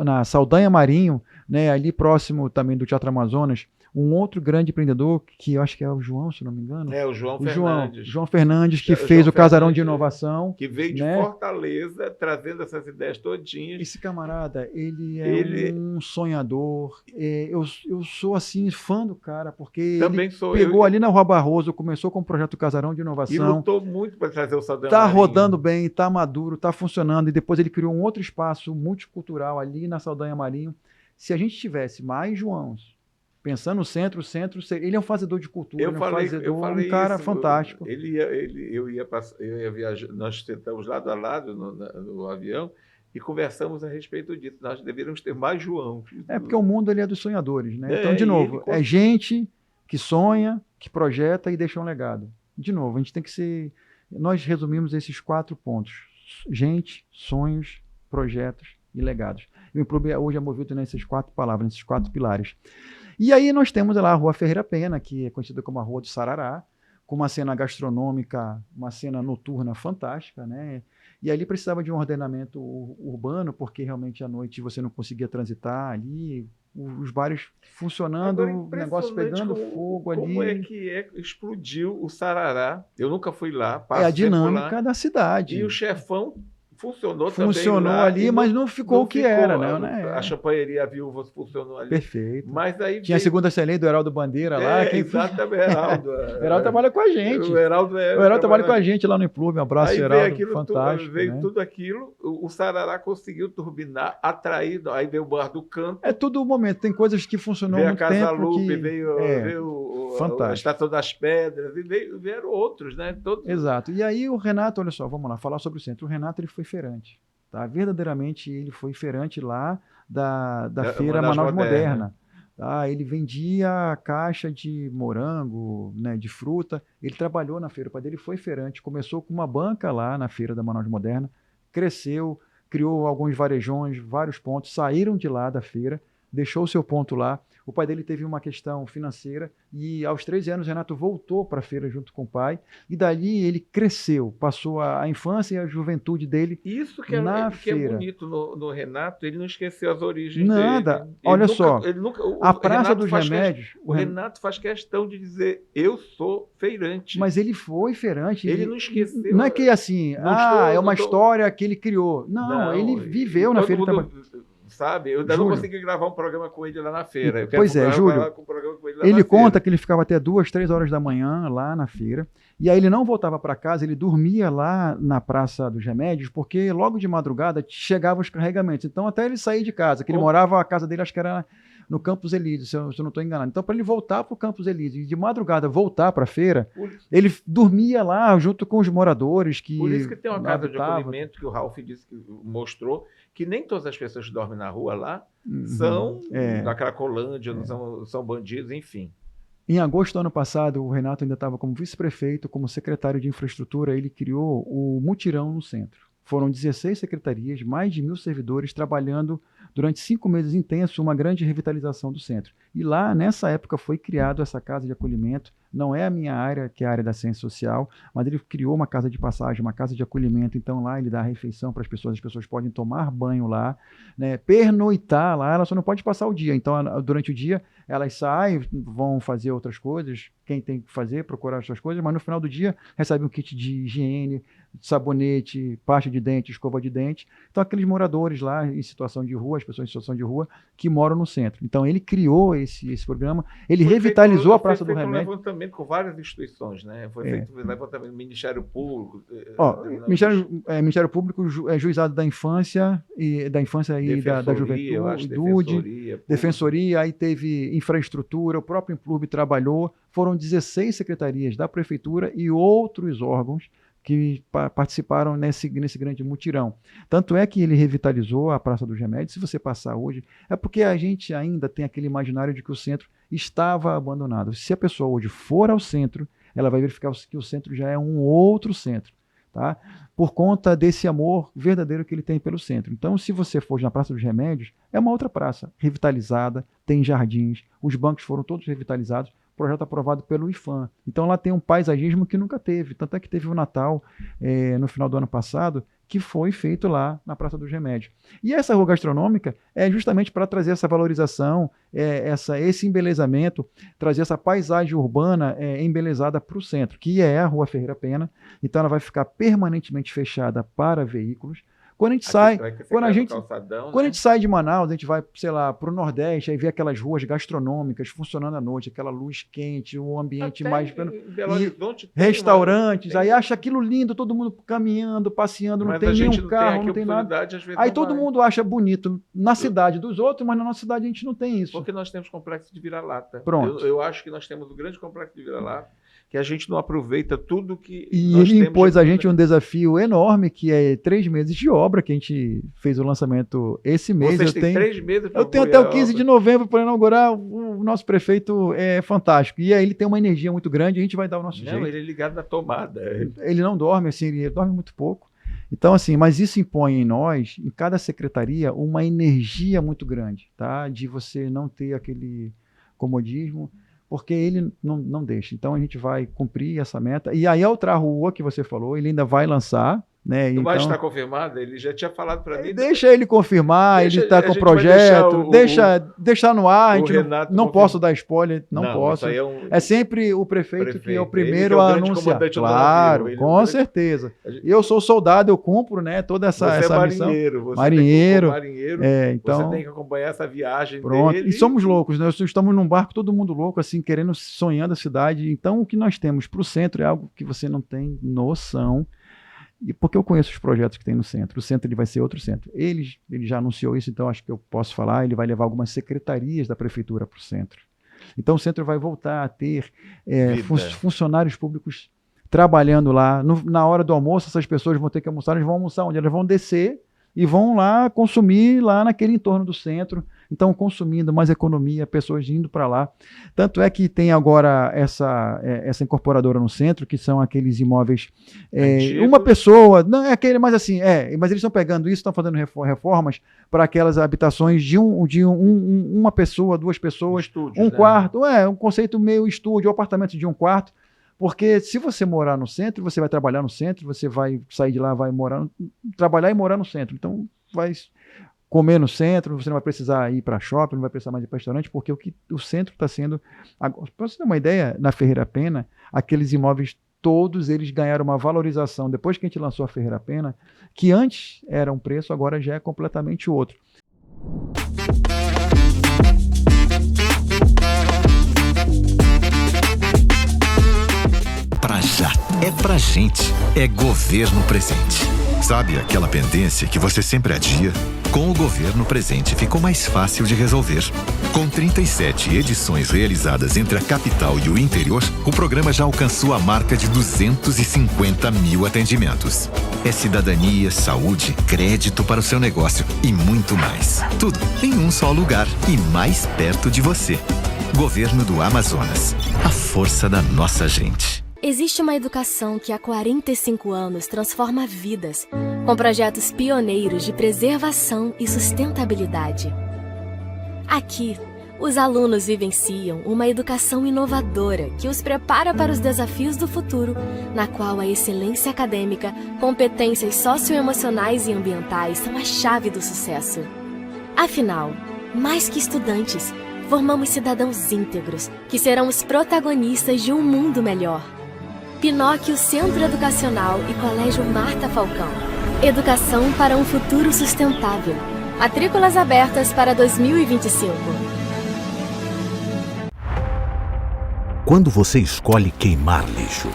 na Saldanha Marinho, né, ali próximo também do Teatro Amazonas, um outro grande empreendedor, que eu acho que é o João, se não me engano. É, o João O Fernandes. João Fernandes, que João fez o Casarão de Fernandes, Inovação. Que veio de né? Fortaleza, trazendo essas ideias todinhas. Esse camarada, ele é um sonhador. Eu sou, assim, fã do cara, porque Também ele sou pegou eu. ali na Rua Barroso, começou com o projeto Casarão de E Inovação. lutou muito para trazer o Saldanha Tá Marinho. rodando bem, tá maduro, tá funcionando. E depois ele criou um outro espaço multicultural ali na Saldanha Marinho. Se a gente tivesse mais Joãos, pensando no centro, ele é um fazedor de cultura, Eu falei um cara isso, fantástico. Eu ia viajar, nós sentamos lado a lado no avião e conversamos a respeito disso. Nós deveríamos ter mais João. É porque o mundo ele é dos sonhadores, né? É, Então, de e novo, ele é gente que sonha, que projeta e deixa um legado. De novo, a gente tem que ser... Nós resumimos esses 4 pontos. Gente, sonhos, projetos e legados. E o Implube hoje é movido nessas 4 palavras, nesses 4 pilares. E aí nós temos lá a Rua Ferreira Pena, que é conhecida como a Rua do Sarará, com uma cena gastronômica, uma cena noturna fantástica, né? E ali precisava de um ordenamento urbano, porque realmente à noite você não conseguia transitar ali, os bares funcionando, Agora, o negócio pegando fogo ali. Como é que explodiu o Sarará? Eu nunca fui lá, É a passei por dinâmica lá. da cidade. E o chefão funcionou lá, ali, mas não ficou o que era, né? A champanheria Viúva funcionou ali. Perfeito. Mas aí tinha a segunda excelente do Heraldo Bandeira lá. Exatamente, Heraldo. O Heraldo trabalha com a gente. O Heraldo trabalha com a gente lá no Implube. Um abraço, aí Heraldo. Fantástico. Veio né? tudo aquilo, o Sarará conseguiu turbinar, atrair, aí veio o Bar do Canto. É tudo o momento, tem coisas que funcionam veio muito a Casa tempo. Lupe, que... veio a Estação das Pedras, e vieram outros, né? Todos... Exato. E aí o Renato, olha só, vamos lá, falar sobre o centro. O Renato ele foi feirante. Tá? Verdadeiramente ele foi feirante lá da feira Manaus Moderna. Tá? Ele vendia caixa de morango, né, de fruta. Ele trabalhou na feira. O pai dele foi feirante. Começou com uma banca lá na feira da Manaus Moderna. Cresceu, criou alguns varejões, vários pontos. Saíram de lá da feira. Deixou o seu ponto lá. O pai dele teve uma questão financeira e aos 13 anos o Renato voltou para a feira junto com o pai e dali ele cresceu, passou a infância e a juventude dele Isso que é bonito no Renato, ele não esqueceu as origens Nada. dele. Olha só, a Praça dos Remédios... O Renato faz questão de dizer, eu sou feirante. Mas ele foi feirante. Ele não esqueceu. Não é que assim, é uma história que ele criou. Não, ele viveu na feira. Sabe? Eu ainda não consegui gravar um programa com ele lá na feira. Pois é, Júlio. Ele conta que ele ficava até 2, 3 horas da manhã lá na feira. E aí ele não voltava para casa, ele dormia lá na Praça dos Remédios, porque logo de madrugada chegavam os carregamentos. Então até ele sair de casa, que ele morava, a casa dele acho que era no Campos Elíseos, se eu não estou enganado. Então para ele voltar para o Campos Elíseos e de madrugada voltar para a feira, ele dormia lá junto com os moradores que Por isso que tem uma casa de acolhimento que o Ralf disse que mostrou, que nem todas as pessoas que dormem na rua lá são da Cracolândia, são bandidos, enfim. Em agosto do ano passado, o Renato ainda estava como vice-prefeito, como secretário de infraestrutura, ele criou o Mutirão no centro. Foram 16 secretarias, mais de 1.000 servidores trabalhando durante 5 meses intensos, uma grande revitalização do centro. E lá, nessa época, foi criado essa casa de acolhimento. Não é a minha área, que é a área da ciência social, mas ele criou uma casa de passagem, uma casa de acolhimento. Então lá ele dá refeição para as pessoas podem tomar banho lá, né, pernoitar lá, ela só não pode passar o dia. Então durante o dia elas saem, vão fazer outras coisas, quem tem que fazer, procurar as suas coisas, mas no final do dia recebe um kit de higiene, sabonete, pasta de dente, escova de dente. Então aqueles moradores lá em situação de rua, as pessoas em situação de rua, que moram no centro. Então ele criou esse programa, ele revitalizou a Praça do Remédio. Foi levantamento com várias instituições, né? Foi feito levantamento do Ministério Público. Ministério Público, Juizado da Infância e da Juventude, Defensoria, aí teve infraestrutura, o próprio Implube trabalhou, foram 16 secretarias da Prefeitura e outros órgãos que participaram nesse grande mutirão. Tanto é que ele revitalizou a Praça dos Remédios. Se você passar hoje, é porque a gente ainda tem aquele imaginário de que o centro estava abandonado. Se a pessoa hoje for ao centro, ela vai verificar que o centro já é um outro centro. tá? Por conta desse amor verdadeiro que ele tem pelo centro. Então, se você for na Praça dos Remédios, é uma outra praça, revitalizada, tem jardins, os bancos foram todos revitalizados, projeto aprovado pelo IFAM. Então, lá tem um paisagismo que nunca teve, tanto é que teve o Natal no final do ano passado, que foi feito lá na Praça dos Remédios. E essa rua gastronômica é justamente para trazer essa valorização, esse embelezamento, trazer essa paisagem urbana embelezada para o centro, que é a Rua Ferreira Pena. Então ela vai ficar permanentemente fechada para veículos. Quando a gente sai, quando a gente sai de Manaus, a gente vai, sei lá, para o Nordeste, aí vê aquelas ruas gastronômicas funcionando à noite, aquela luz quente, um ambiente mais... restaurantes, aí acha aquilo lindo, todo mundo caminhando, passeando, não tem nenhum carro, não tem nada. Aí todo mundo acha bonito na cidade dos outros, mas na nossa cidade a gente não tem isso. Porque nós temos complexo de vira-lata. Pronto. Eu acho que nós temos um grande complexo de vira-lata, que a gente não aproveita tudo que e ele impôs a gente um desafio enorme, que é 3 meses de obra, que a gente fez o lançamento esse mês. Vocês têm 3 meses para eu tenho até o 15 de novembro para inaugurar. O nosso prefeito é fantástico. E aí ele tem uma energia muito grande, a gente vai dar o nosso jeito. Não, ele é ligado na tomada. Ele não dorme, assim, ele dorme muito pouco. Então, assim, mas isso impõe em nós, em cada secretaria, uma energia muito grande, tá? De você não ter aquele comodismo, porque ele não deixa. Então a gente vai cumprir essa meta. E aí a outra rua que você falou, ele ainda vai lançar, né? Não então, vai estar confirmado? Ele já tinha falado para mim. Deixa ele confirmar, ele está com o projeto, deixar no ar, a gente não posso dar spoiler, não posso. É sempre o prefeito que é o primeiro a anunciar. Claro, com certeza. Eu sou soldado, eu cumpro, né, toda essa missão. Marinheiro. Então, você tem que acompanhar essa viagem dele. E somos loucos, né? Estamos num barco, todo mundo louco, assim, querendo, sonhando a cidade. Então, o que nós temos para o centro é algo que você não tem noção. E porque eu conheço os projetos que tem no centro. O centro ele vai ser outro centro. Ele já anunciou isso, então acho que eu posso falar. Ele vai levar algumas secretarias da prefeitura para o centro. Então o centro vai voltar a ter funcionários públicos trabalhando lá. Na hora do almoço, essas pessoas vão ter que almoçar. Eles vão almoçar onde? Elas vão descer e vão lá consumir lá naquele entorno do centro. Então, consumindo mais economia, pessoas indo para lá. Tanto é que tem agora essa incorporadora no centro, que são aqueles imóveis... uma pessoa... Não, é aquele, mas assim, mas eles estão pegando isso, estão fazendo reformas para aquelas habitações de uma pessoa, 2 pessoas, estúdios, um quarto. Um conceito meio estúdio, apartamento de 1 quarto. Porque se você morar no centro, você vai trabalhar no centro, você vai sair de lá, vai trabalhar e morar no centro. Então, vai comer no centro, você não vai precisar ir para shopping, não vai precisar mais ir para restaurante, porque o centro está sendo... Para você ter uma ideia, na Ferreira Pena, aqueles imóveis, todos eles ganharam uma valorização, depois que a gente lançou a Ferreira Pena, que antes era um preço, agora já é completamente outro. Pra já, é pra gente, é Governo Presente. Sabe aquela pendência que você sempre adia? Com o Governo Presente ficou mais fácil de resolver. Com 37 edições realizadas entre a capital e o interior, o programa já alcançou a marca de 250 mil atendimentos. É cidadania, saúde, crédito para o seu negócio e muito mais. Tudo em um só lugar e mais perto de você. Governo do Amazonas. A força da nossa gente. Existe uma educação que há 45 anos transforma vidas, com projetos pioneiros de preservação e sustentabilidade. Aqui, os alunos vivenciam uma educação inovadora que os prepara para os desafios do futuro, na qual a excelência acadêmica, competências socioemocionais e ambientais são a chave do sucesso. Afinal, mais que estudantes, formamos cidadãos íntegros que serão os protagonistas de um mundo melhor. Pinóquio Centro Educacional e Colégio Marta Falcão. Educação para um futuro sustentável. Matrículas abertas para 2025. Quando você escolhe queimar lixo,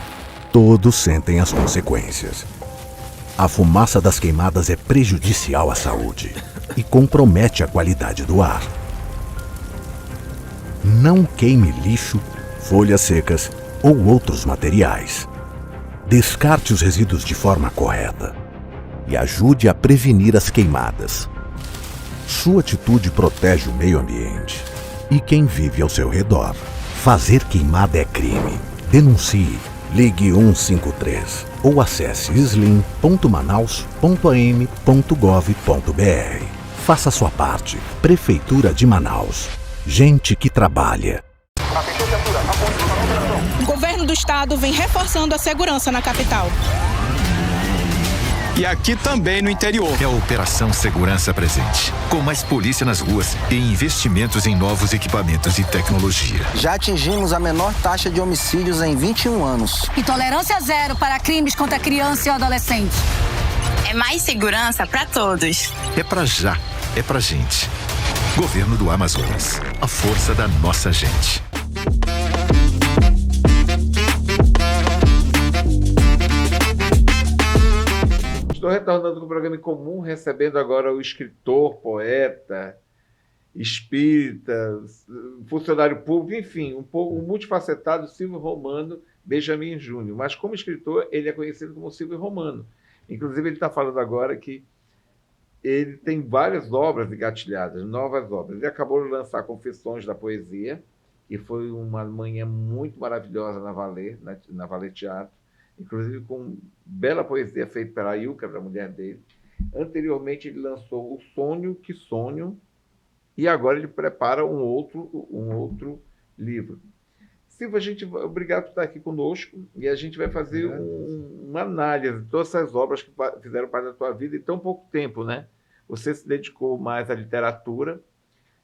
todos sentem as consequências. A fumaça das queimadas é prejudicial à saúde e compromete a qualidade do ar. Não queime lixo, folhas secas ou outros materiais. Descarte os resíduos de forma correta e ajude a prevenir as queimadas. Sua atitude protege o meio ambiente e quem vive ao seu redor. Fazer queimada é crime. Denuncie Ligue 153 ou acesse slim.manaus.am.gov.br. Faça sua parte. Prefeitura de Manaus. Gente que trabalha. O governo do estado vem reforçando a segurança na capital. E aqui também no interior. É a Operação Segurança Presente. Com mais polícia nas ruas e investimentos em novos equipamentos e tecnologia. Já atingimos a menor taxa de homicídios em 21 anos. E tolerância zero para crimes contra criança e adolescente. É mais segurança para todos. É pra já, é pra gente. Governo do Amazonas. A força da nossa gente. Estou retornando com o programa em comum, recebendo agora o escritor, poeta, espírita, funcionário público, enfim, um multifacetado Silvio Romano Benjamin Júnior. Mas como escritor, ele é conhecido como Silvio Romano. Inclusive, ele está falando agora que ele tem várias obras engatilhadas, novas obras. Ele acabou de lançar Confissões da Poesia, que foi uma manhã muito maravilhosa na Valer Teatro, inclusive com bela poesia feita pela Ilka, da mulher dele. Anteriormente, ele lançou O Sonho que Sonho, e agora ele prepara um outro livro. Silvio, obrigado por estar aqui conosco, e a gente vai fazer uma análise de todas essas obras que fizeram parte da tua vida em tão pouco tempo, né? Você se dedicou mais à literatura,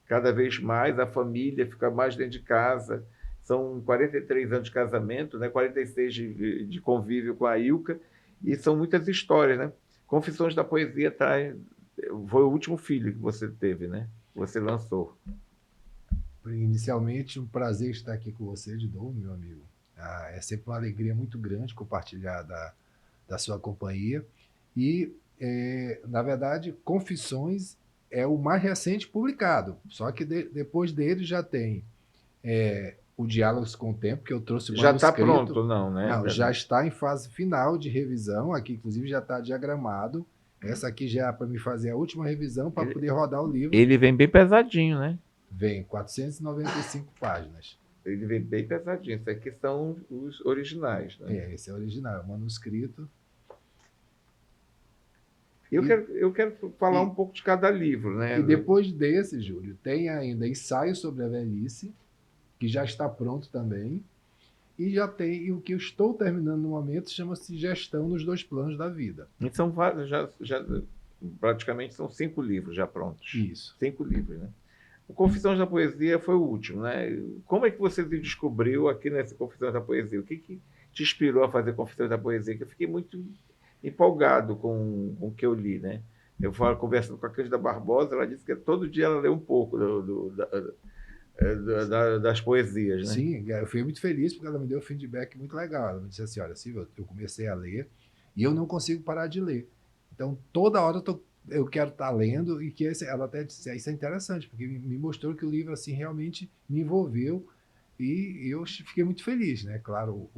cada vez mais, a família fica mais dentro de casa. São 43 anos de casamento, né? 46 de convívio com a Ilka, e são muitas histórias, né? Confissões da Poesia foi o último filho que você teve, né? Você lançou. Inicialmente, um prazer estar aqui com você de novo, meu amigo. É sempre uma alegria muito grande compartilhar da sua companhia. E, na verdade, Confissões é o mais recente publicado, só que depois dele já tem o Diálogos com o Tempo, que eu trouxe o manuscrito. Já está pronto, não, né? Não, já está em fase final de revisão, aqui inclusive já está diagramado. Essa aqui já é para me fazer a última revisão para poder rodar o livro. Ele vem bem pesadinho, né? Vem, 495 páginas. Ele vem bem pesadinho. Isso aqui são os originais, né? Esse é o original, é o manuscrito. Eu quero falar um pouco de cada livro, né? E depois desse, Júlio, tem ainda Ensaio sobre a Velhice, que já está pronto também. E já tem, e o que eu estou terminando no momento chama-se Gestão nos Dois Planos da Vida. E são vários, praticamente são 5 livros já prontos. Isso. 5 livros, né? O Confissões da Poesia foi o último, né? Como é que você se descobriu aqui nesse Confissões da Poesia? O que te inspirou a fazer Confissões da Poesia? Que eu fiquei muito empolgado com o que eu li, né? Eu conversando com a Cândida Barbosa, ela disse que todo dia ela lê um pouco das poesias, né? Sim, eu fui muito feliz porque ela me deu um feedback muito legal. Ela me disse assim, olha, Silvio, eu comecei a ler e eu não consigo parar de ler. Então, toda hora eu quero estar lendo, e que ela até disse, isso é interessante, porque me mostrou que o livro assim realmente me envolveu, e eu fiquei muito feliz, né? Claro,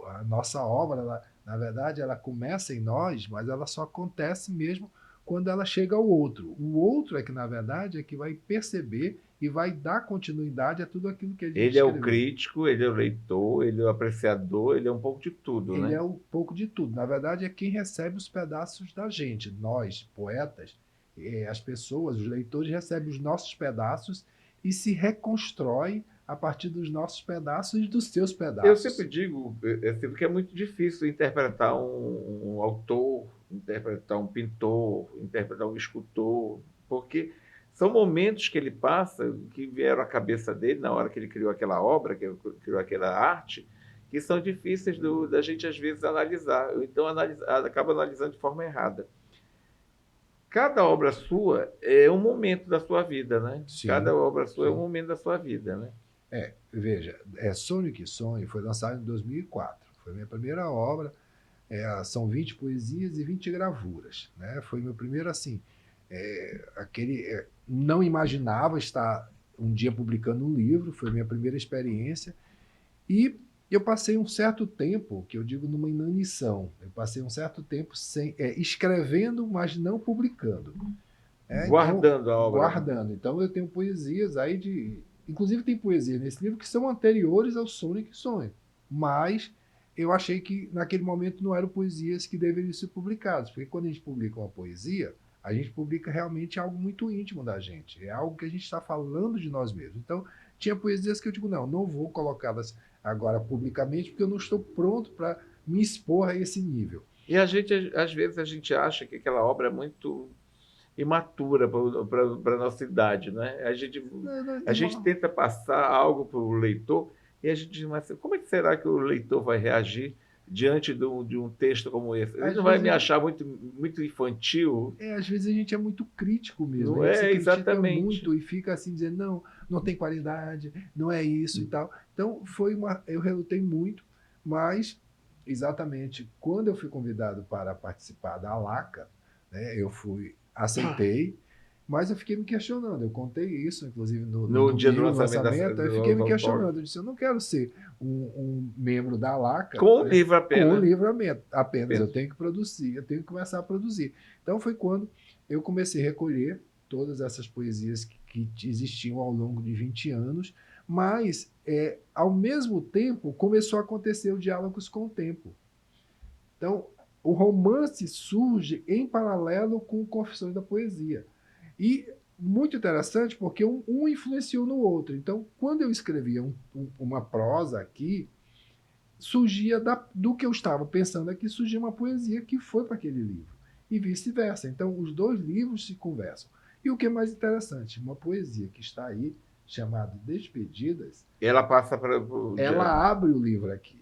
a nossa obra, na verdade, ela começa em nós, mas ela só acontece mesmo quando ela chega ao outro. O outro é que, na verdade, é que vai perceber e vai dar continuidade a tudo aquilo que a gente Ele é o crítico, ele é o leitor, ele é o apreciador, ele é um pouco de tudo, né? Ele é um pouco de tudo. Na verdade, é quem recebe os pedaços da gente. Nós, poetas, as pessoas, os leitores, recebem os nossos pedaços e se reconstrói a partir dos nossos pedaços e dos seus pedaços. Eu sempre digo que é muito difícil interpretar um autor, interpretar um pintor, interpretar um escultor, porque são momentos que ele passa, que vieram à cabeça dele na hora que ele criou aquela obra, que ele criou aquela arte, que são difíceis da gente, às vezes, analisar. Ou então acaba analisando de forma errada. Cada obra sua é um momento da sua vida, né? Sim, cada obra sua é um momento da sua vida, né? Veja, Sonho que Sonho foi lançado em 2004. Foi a minha primeira obra. São 20 poesias e 20 gravuras, né? Foi meu primeiro, assim... não imaginava estar um dia publicando um livro, foi minha primeira experiência, e eu passei um certo tempo, que eu digo numa inanição, eu passei um certo tempo escrevendo, mas não publicando. Guardando então, a obra. Guardando. Então eu tenho poesias aí inclusive tem poesias nesse livro que são anteriores ao Sonho que Sonho, mas eu achei que naquele momento não eram poesias que deveriam ser publicadas, porque quando a gente publica uma poesia, a gente publica realmente algo muito íntimo da gente, é algo que a gente está falando de nós mesmos. Então, tinha poesias que eu digo, não vou colocá-las agora publicamente, porque eu não estou pronto para me expor a esse nível. E às vezes a gente acha que aquela obra é muito imatura para a nossa idade, né? A gente tenta passar algo para o leitor e a gente diz, mas como é que será que o leitor vai reagir diante de um texto como esse? Ele não vai me achar muito infantil? Às vezes a gente é muito crítico mesmo. Não é, exatamente. Muito e fica assim dizendo, não tem qualidade, não é isso e tal. Então, eu relutei muito, mas exatamente quando eu fui convidado para participar da ALACA, né, aceitei, mas eu fiquei me questionando. Eu contei isso, inclusive, no dia do lançamento. Eu fiquei me questionando. Eu disse, eu não quero ser um membro da ALACA. Com um livro apenas. Com um livro apenas. Eu tenho que produzir, eu tenho que começar a produzir. Então foi quando eu comecei a recolher todas essas poesias que existiam ao longo de 20 anos, mas, ao mesmo tempo, começou a acontecer o Diálogos com o Tempo. Então, o romance surge em paralelo com Confissões da Poesia. E muito interessante porque um influenciou no outro. Então, quando eu escrevia uma prosa aqui, surgia do que eu estava pensando aqui, surgia uma poesia que foi para aquele livro. E vice-versa. Então, os dois livros se conversam. E o que é mais interessante, uma poesia que está aí, chamada Despedidas, ela passa para... Ela abre o livro aqui.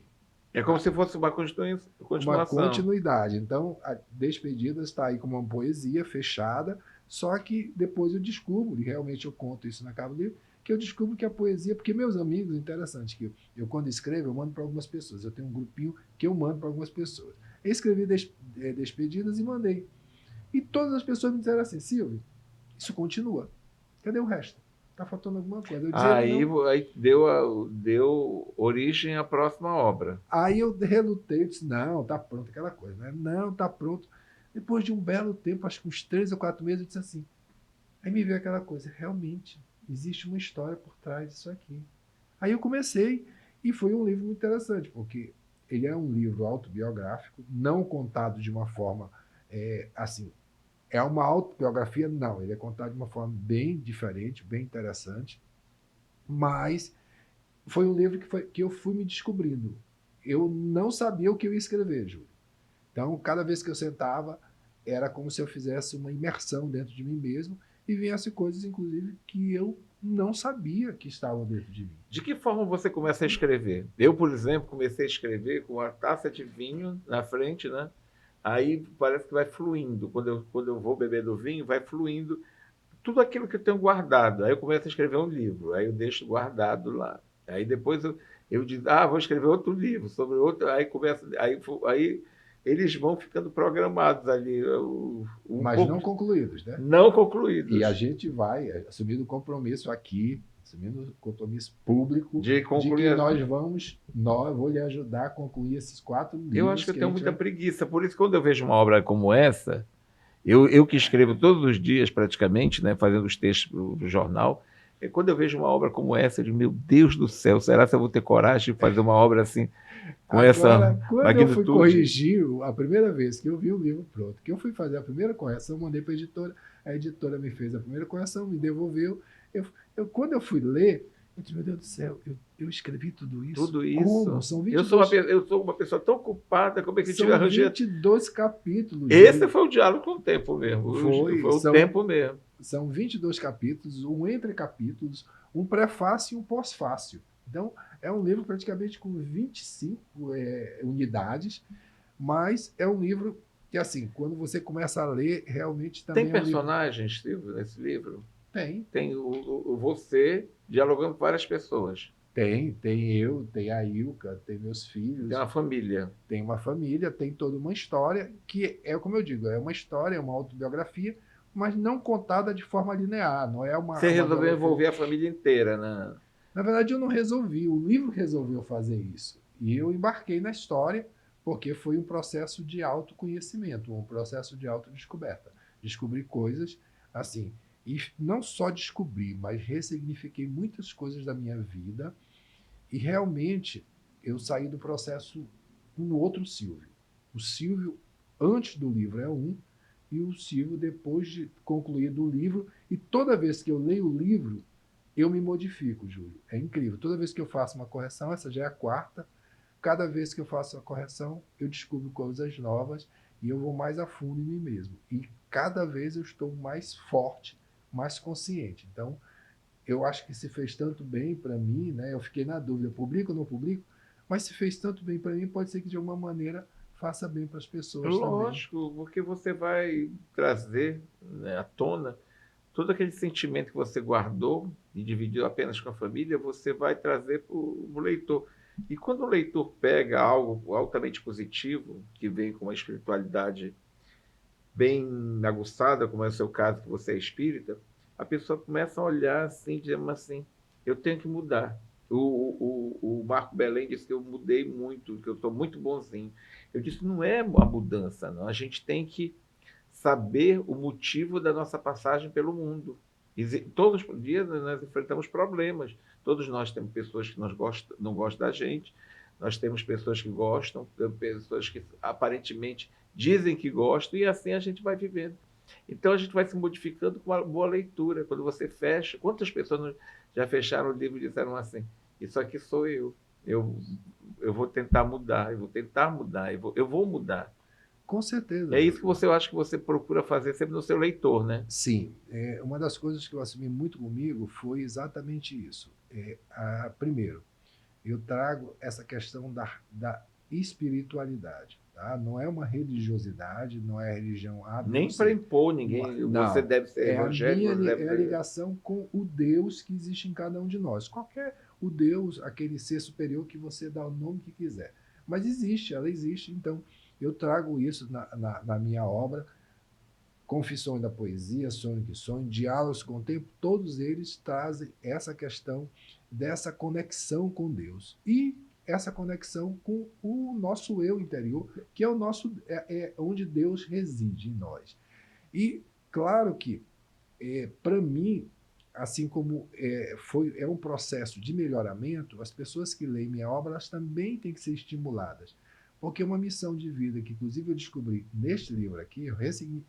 É como se fosse uma continuação. Uma continuidade. Então, a Despedidas está aí como uma poesia fechada, só que depois eu descubro, e realmente eu conto isso na capa do livro, que eu descubro que a poesia, porque meus amigos, interessante, que eu quando escrevo, eu mando para algumas pessoas. Eu tenho um grupinho que eu mando para algumas pessoas. Eu escrevi Despedidas e mandei. E todas as pessoas me disseram assim, Silvio, isso continua. Cadê o resto? Está faltando alguma coisa. Aí deu origem à próxima obra. Aí eu relutei, eu disse, não, está pronto, aquela coisa, né? Não, está pronto. Depois de um belo tempo, acho que uns 3 ou 4 meses, eu disse assim. Aí me veio aquela coisa, realmente, existe uma história por trás disso aqui. Aí eu comecei, e foi um livro muito interessante, porque ele é um livro autobiográfico, não contado de uma forma, assim, é uma autobiografia? Não, ele é contado de uma forma bem diferente, bem interessante, mas foi um livro que eu fui me descobrindo. Eu não sabia o que eu ia escrever, Júlio. Então, cada vez que eu sentava, era como se eu fizesse uma imersão dentro de mim mesmo e viessem coisas, inclusive, que eu não sabia que estavam dentro de mim. De que forma você começa a escrever? Eu, por exemplo, comecei a escrever com a taça de vinho na frente, né? Aí parece que vai fluindo. Quando eu vou beber do vinho, vai fluindo tudo aquilo que eu tenho guardado. Aí eu começo a escrever um livro, aí eu deixo guardado lá. Aí depois eu digo, vou escrever outro livro sobre outro. Aí eles vão ficando programados ali. Mas não concluídos, né? Não concluídos. E a gente vai assumindo o compromisso aqui, assumindo o compromisso público de que nós vou lhe ajudar a concluir esses 4 livros. Eu acho que eu tenho muita preguiça. Por isso, quando eu vejo uma obra como essa, eu que escrevo todos os dias praticamente, né, fazendo os textos para o jornal, quando eu vejo uma obra como essa, eu digo, meu Deus do céu, será que eu vou ter coragem de fazer uma obra assim, com essa magnitude? Eu fui corrigir, a primeira vez que eu vi o livro pronto, que eu fui fazer a primeira correção, mandei para a editora me fez a primeira correção, me devolveu. Quando eu fui ler, eu disse, meu Deus do céu, eu escrevi tudo isso? Tudo isso? Como? São 22... Eu sou uma pessoa tão ocupada, como é que eu tive arranjado? São 22 capítulos. Esse foi o diálogo com o tempo mesmo. Foi o tempo mesmo. São 22 capítulos, um entre capítulos, um prefácio e um pós-fácio. Então, é um livro praticamente com 25 unidades, mas é um livro que, assim, quando você começa a ler, realmente também... Tem personagens, Silvio, nesse livro? Tem. Tem você dialogando com várias pessoas. Tem eu, tem a Ilka, tem meus filhos. Tem uma família. Tem uma família, tem toda uma história, que é, como eu digo, é uma história, é uma autobiografia, mas não contada de forma linear, não é uma... Você resolveu envolver a família inteira, né? Na verdade, eu não resolvi, o livro resolveu fazer isso. E eu embarquei na história, porque foi um processo de autoconhecimento, um processo de autodescoberta. Descobri coisas, assim, e não só descobri, mas ressignifiquei muitas coisas da minha vida, e realmente eu saí do processo um outro Silvio. O Silvio antes do livro é um, e o Silvio depois de concluído o livro. E toda vez que eu leio o livro, eu me modifico, Júlio. É incrível. Toda vez que eu faço uma correção, essa já é a quarta, cada vez que eu faço a correção, eu descubro coisas novas e eu vou mais a fundo em mim mesmo. E cada vez eu estou mais forte, mais consciente. Então, eu acho que se fez tanto bem para mim, né? Eu fiquei na dúvida, publico ou não publico? Mas se fez tanto bem para mim, pode ser que de alguma maneira faça bem para as pessoas também. Lógico, porque você vai trazer, né, à tona todo aquele sentimento que você guardou e dividiu apenas com a família, você vai trazer para o leitor. E quando o leitor pega algo altamente positivo, que vem com uma espiritualidade bem aguçada, como é o seu caso, que você é espírita, a pessoa começa a olhar assim, dizendo assim, eu tenho que mudar. O Marco Belém disse que eu mudei muito, que eu estou muito bonzinho. Eu disse, não é a mudança, não. A gente tem que saber o motivo da nossa passagem pelo mundo. Todos os dias nós enfrentamos problemas. Todos nós temos pessoas que não gostam da gente, nós temos pessoas que gostam, temos pessoas que aparentemente dizem que gostam, e assim a gente vai vivendo. Então a gente vai se modificando com uma boa leitura. Quando você fecha, quantas pessoas já fecharam o livro e disseram assim, isso aqui sou eu vou tentar mudar, eu vou mudar. Com certeza. É isso que eu acho que você procura fazer sempre no seu leitor, né? Sim. Uma das coisas que eu assumi muito comigo foi exatamente isso. Primeiro, eu trago essa questão da espiritualidade. Tá? Não é uma religiosidade, não é religião A, B, nem para impor ninguém, não, você deve ser evangélico. É a ligação com o Deus que existe em cada um de nós. O Deus, aquele ser superior que você dá o nome que quiser. Mas ela existe, então eu trago isso na minha obra. Confissões da Poesia, Sonho que Sonho, Diálogos com o Tempo, todos eles trazem essa questão dessa conexão com Deus. E essa conexão com o nosso eu interior, que é onde Deus reside em nós. E claro que, para mim, assim como é um processo de melhoramento, as pessoas que leem minha obra, elas também têm que ser estimuladas. Porque é uma missão de vida que, inclusive, eu descobri neste livro aqui,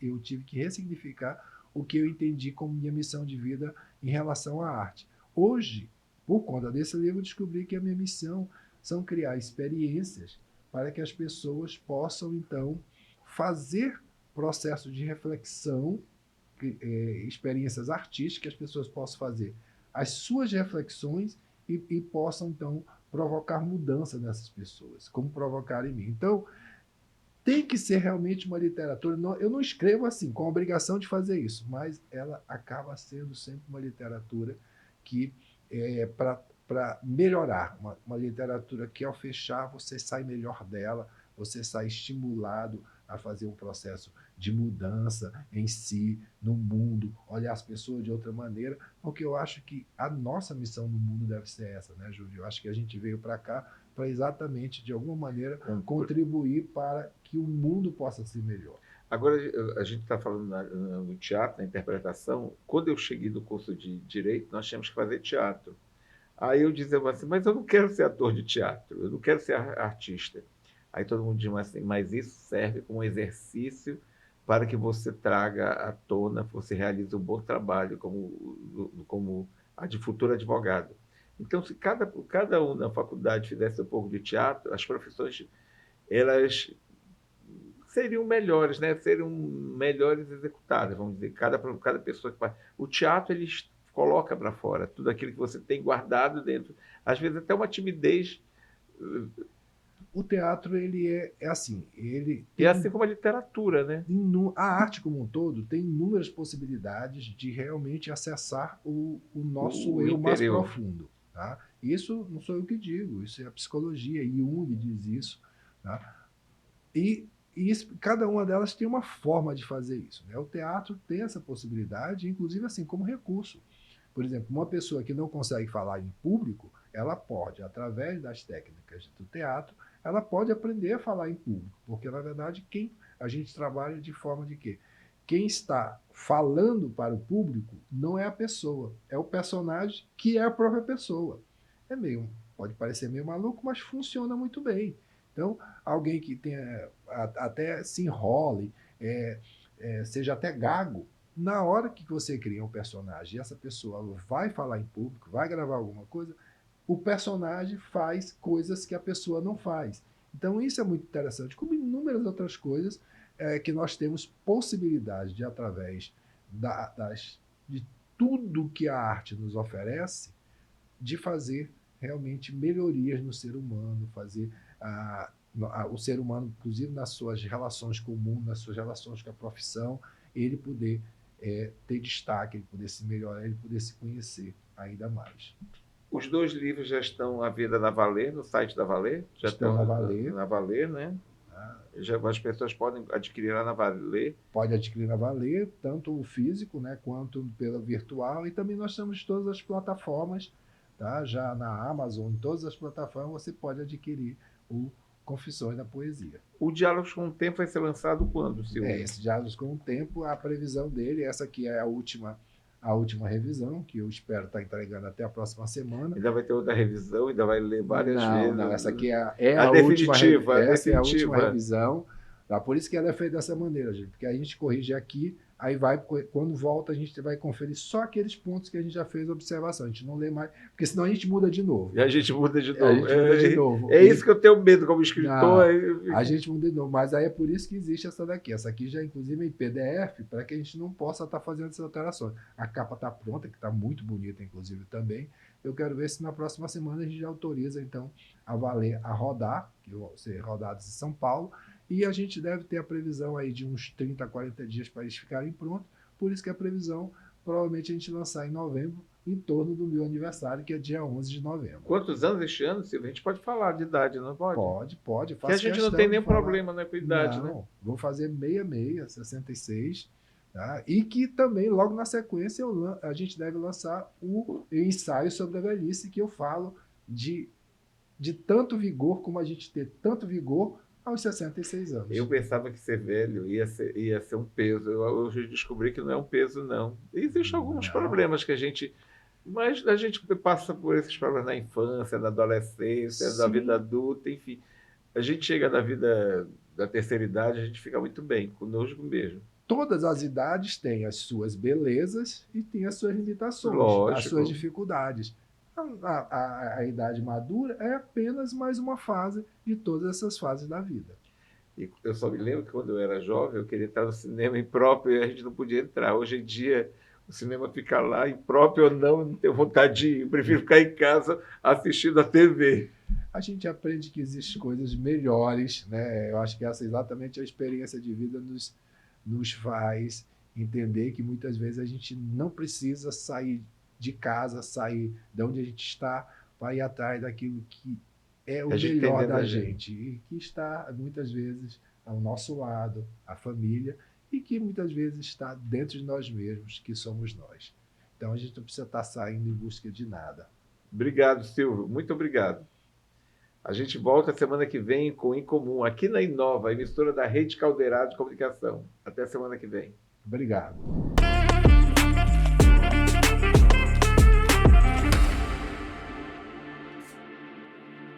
eu tive que ressignificar o que eu entendi como minha missão de vida em relação à arte. Hoje, por conta desse livro, eu descobri que a minha missão são criar experiências para que as pessoas possam, então, fazer processos de reflexão, experiências artísticas, que as pessoas possam fazer as suas reflexões e possam, então, provocar mudança nessas pessoas, como provocar em mim. Então, tem que ser realmente uma literatura. Eu não escrevo assim, com a obrigação de fazer isso, mas ela acaba sendo sempre uma literatura que é para melhorar, uma literatura que, ao fechar, você sai melhor dela, você sai estimulado a fazer um processo de mudança em si, no mundo, olhar as pessoas de outra maneira, porque eu acho que a nossa missão no mundo deve ser essa, né, Júlio? Eu acho que a gente veio para cá para exatamente, de alguma maneira, contribuir para que o mundo possa ser melhor. Agora, a gente está falando no teatro, na interpretação. Quando eu cheguei no curso de Direito, nós tínhamos que fazer teatro. Aí eu dizia assim, mas eu não quero ser ator de teatro, eu não quero ser artista. Aí todo mundo diz assim, mas isso serve como exercício para que você traga à tona, você realize um bom trabalho como futuro advogado. Então, se cada um na faculdade fizesse um pouco de teatro, as profissões elas seriam melhores, né? Seriam melhores executadas, vamos dizer. Cada pessoa que faz. O teatro, ele coloca para fora tudo aquilo que você tem guardado dentro. Às vezes até uma timidez. O teatro, ele é assim. Assim como a literatura, né? A arte como um todo tem inúmeras possibilidades de realmente acessar o nosso eu mais profundo. Tá? Isso não sou eu que digo, isso é a psicologia, Jung diz isso. Tá? E cada uma delas tem uma forma de fazer isso. Né? O teatro tem essa possibilidade, inclusive assim, como recurso. Por exemplo, uma pessoa que não consegue falar em público, ela pode, através das técnicas do teatro, ela pode aprender a falar em público, porque, na verdade, a gente trabalha de forma de que quem está falando para o público não é a pessoa, é o personagem que é a própria pessoa. Pode parecer meio maluco, mas funciona muito bem. Então, alguém que tenha, até se enrole, seja até gago, na hora que você cria um personagem e essa pessoa vai falar em público, vai gravar alguma coisa, o personagem faz coisas que a pessoa não faz. Então, isso é muito interessante, como inúmeras outras coisas que nós temos possibilidade de, através de tudo que a arte nos oferece, de fazer realmente melhorias no ser humano, fazer o ser humano, inclusive nas suas relações com o mundo, nas suas relações com a profissão, ele poder ter destaque, ele poder se melhorar, ele poder se conhecer ainda mais. Os 2 livros já estão à venda na Valer, no site da Valer? Já estão na Valer. Na Valer, né? As pessoas podem adquirir lá na Valer. Pode adquirir na Valer, tanto o físico, né, quanto pela virtual. E também nós temos todas as plataformas, tá? Já na Amazon, em todas as plataformas, você pode adquirir o Confissões da Poesia. O Diálogos com o Tempo vai ser lançado quando, Silvio? Esse Diálogos com o Tempo, a previsão dele, essa aqui é a última revisão, que eu espero estar entregando até a próxima semana. Ainda vai ter outra revisão, ainda vai ler várias vezes. Não, essa aqui é a definitiva. Última, essa é a última revisão. Tá? Por isso que ela é feita dessa maneira, gente, porque a gente corrige aqui, aí quando volta a gente vai conferir só aqueles pontos que a gente já fez observação, a gente não lê mais, porque senão a gente muda de novo. E a gente muda de novo. É isso que eu tenho medo como escritor. A gente muda de novo, mas aí é por isso que existe essa daqui. Essa aqui já inclusive em PDF, para que a gente não possa estar fazendo essas alterações. A capa está pronta, que está muito bonita inclusive também. Eu quero ver se na próxima semana a gente já autoriza então a Valer a rodar, que vão ser rodados em São Paulo, e a gente deve ter a previsão aí de uns 30 a 40 dias para eles ficarem prontos, por isso que a previsão, provavelmente a gente lançar em novembro, em torno do meu aniversário, que é dia 11 de novembro. Quantos anos este ano, Silvio? A gente pode falar de idade, não pode? Pode. Porque a gente não tem nenhum problema, né, com idade, não, né? Vou fazer 66, tá? E que também, logo na sequência, a gente deve lançar o ensaio sobre a velhice, que eu falo de tanto vigor, como a gente ter tanto vigor aos 66 anos. Eu pensava que ser velho ia ser um peso. Eu hoje descobri que não é um peso, não. Existem alguns problemas que a gente passa por esses problemas na infância, na adolescência, na vida adulta, enfim. A gente chega na vida da terceira idade, a gente fica muito bem, conosco mesmo. Todas as idades têm as suas belezas e têm as suas limitações, lógico, as suas dificuldades. A idade madura é apenas mais uma fase de todas essas fases da vida. E eu só me lembro que quando eu era jovem, eu queria entrar no cinema impróprio e a gente não podia entrar. Hoje em dia, o cinema fica lá, impróprio ou não tenho vontade de ir. Eu prefiro ficar em casa assistindo a TV. A gente aprende que existem coisas melhores, né? Eu acho que essa é exatamente a experiência de vida nos faz entender que muitas vezes a gente não precisa sair de casa, sair de onde a gente está, para ir atrás daquilo que é o melhor da gente. E que está, muitas vezes, ao nosso lado, a família, e que muitas vezes está dentro de nós mesmos, que somos nós. Então, a gente não precisa estar saindo em busca de nada. Obrigado, Silvio. Muito obrigado. A gente volta semana que vem com Em Comum, aqui na Inova, emissora da Rede Caldeirada de Comunicação. Até semana que vem. Obrigado.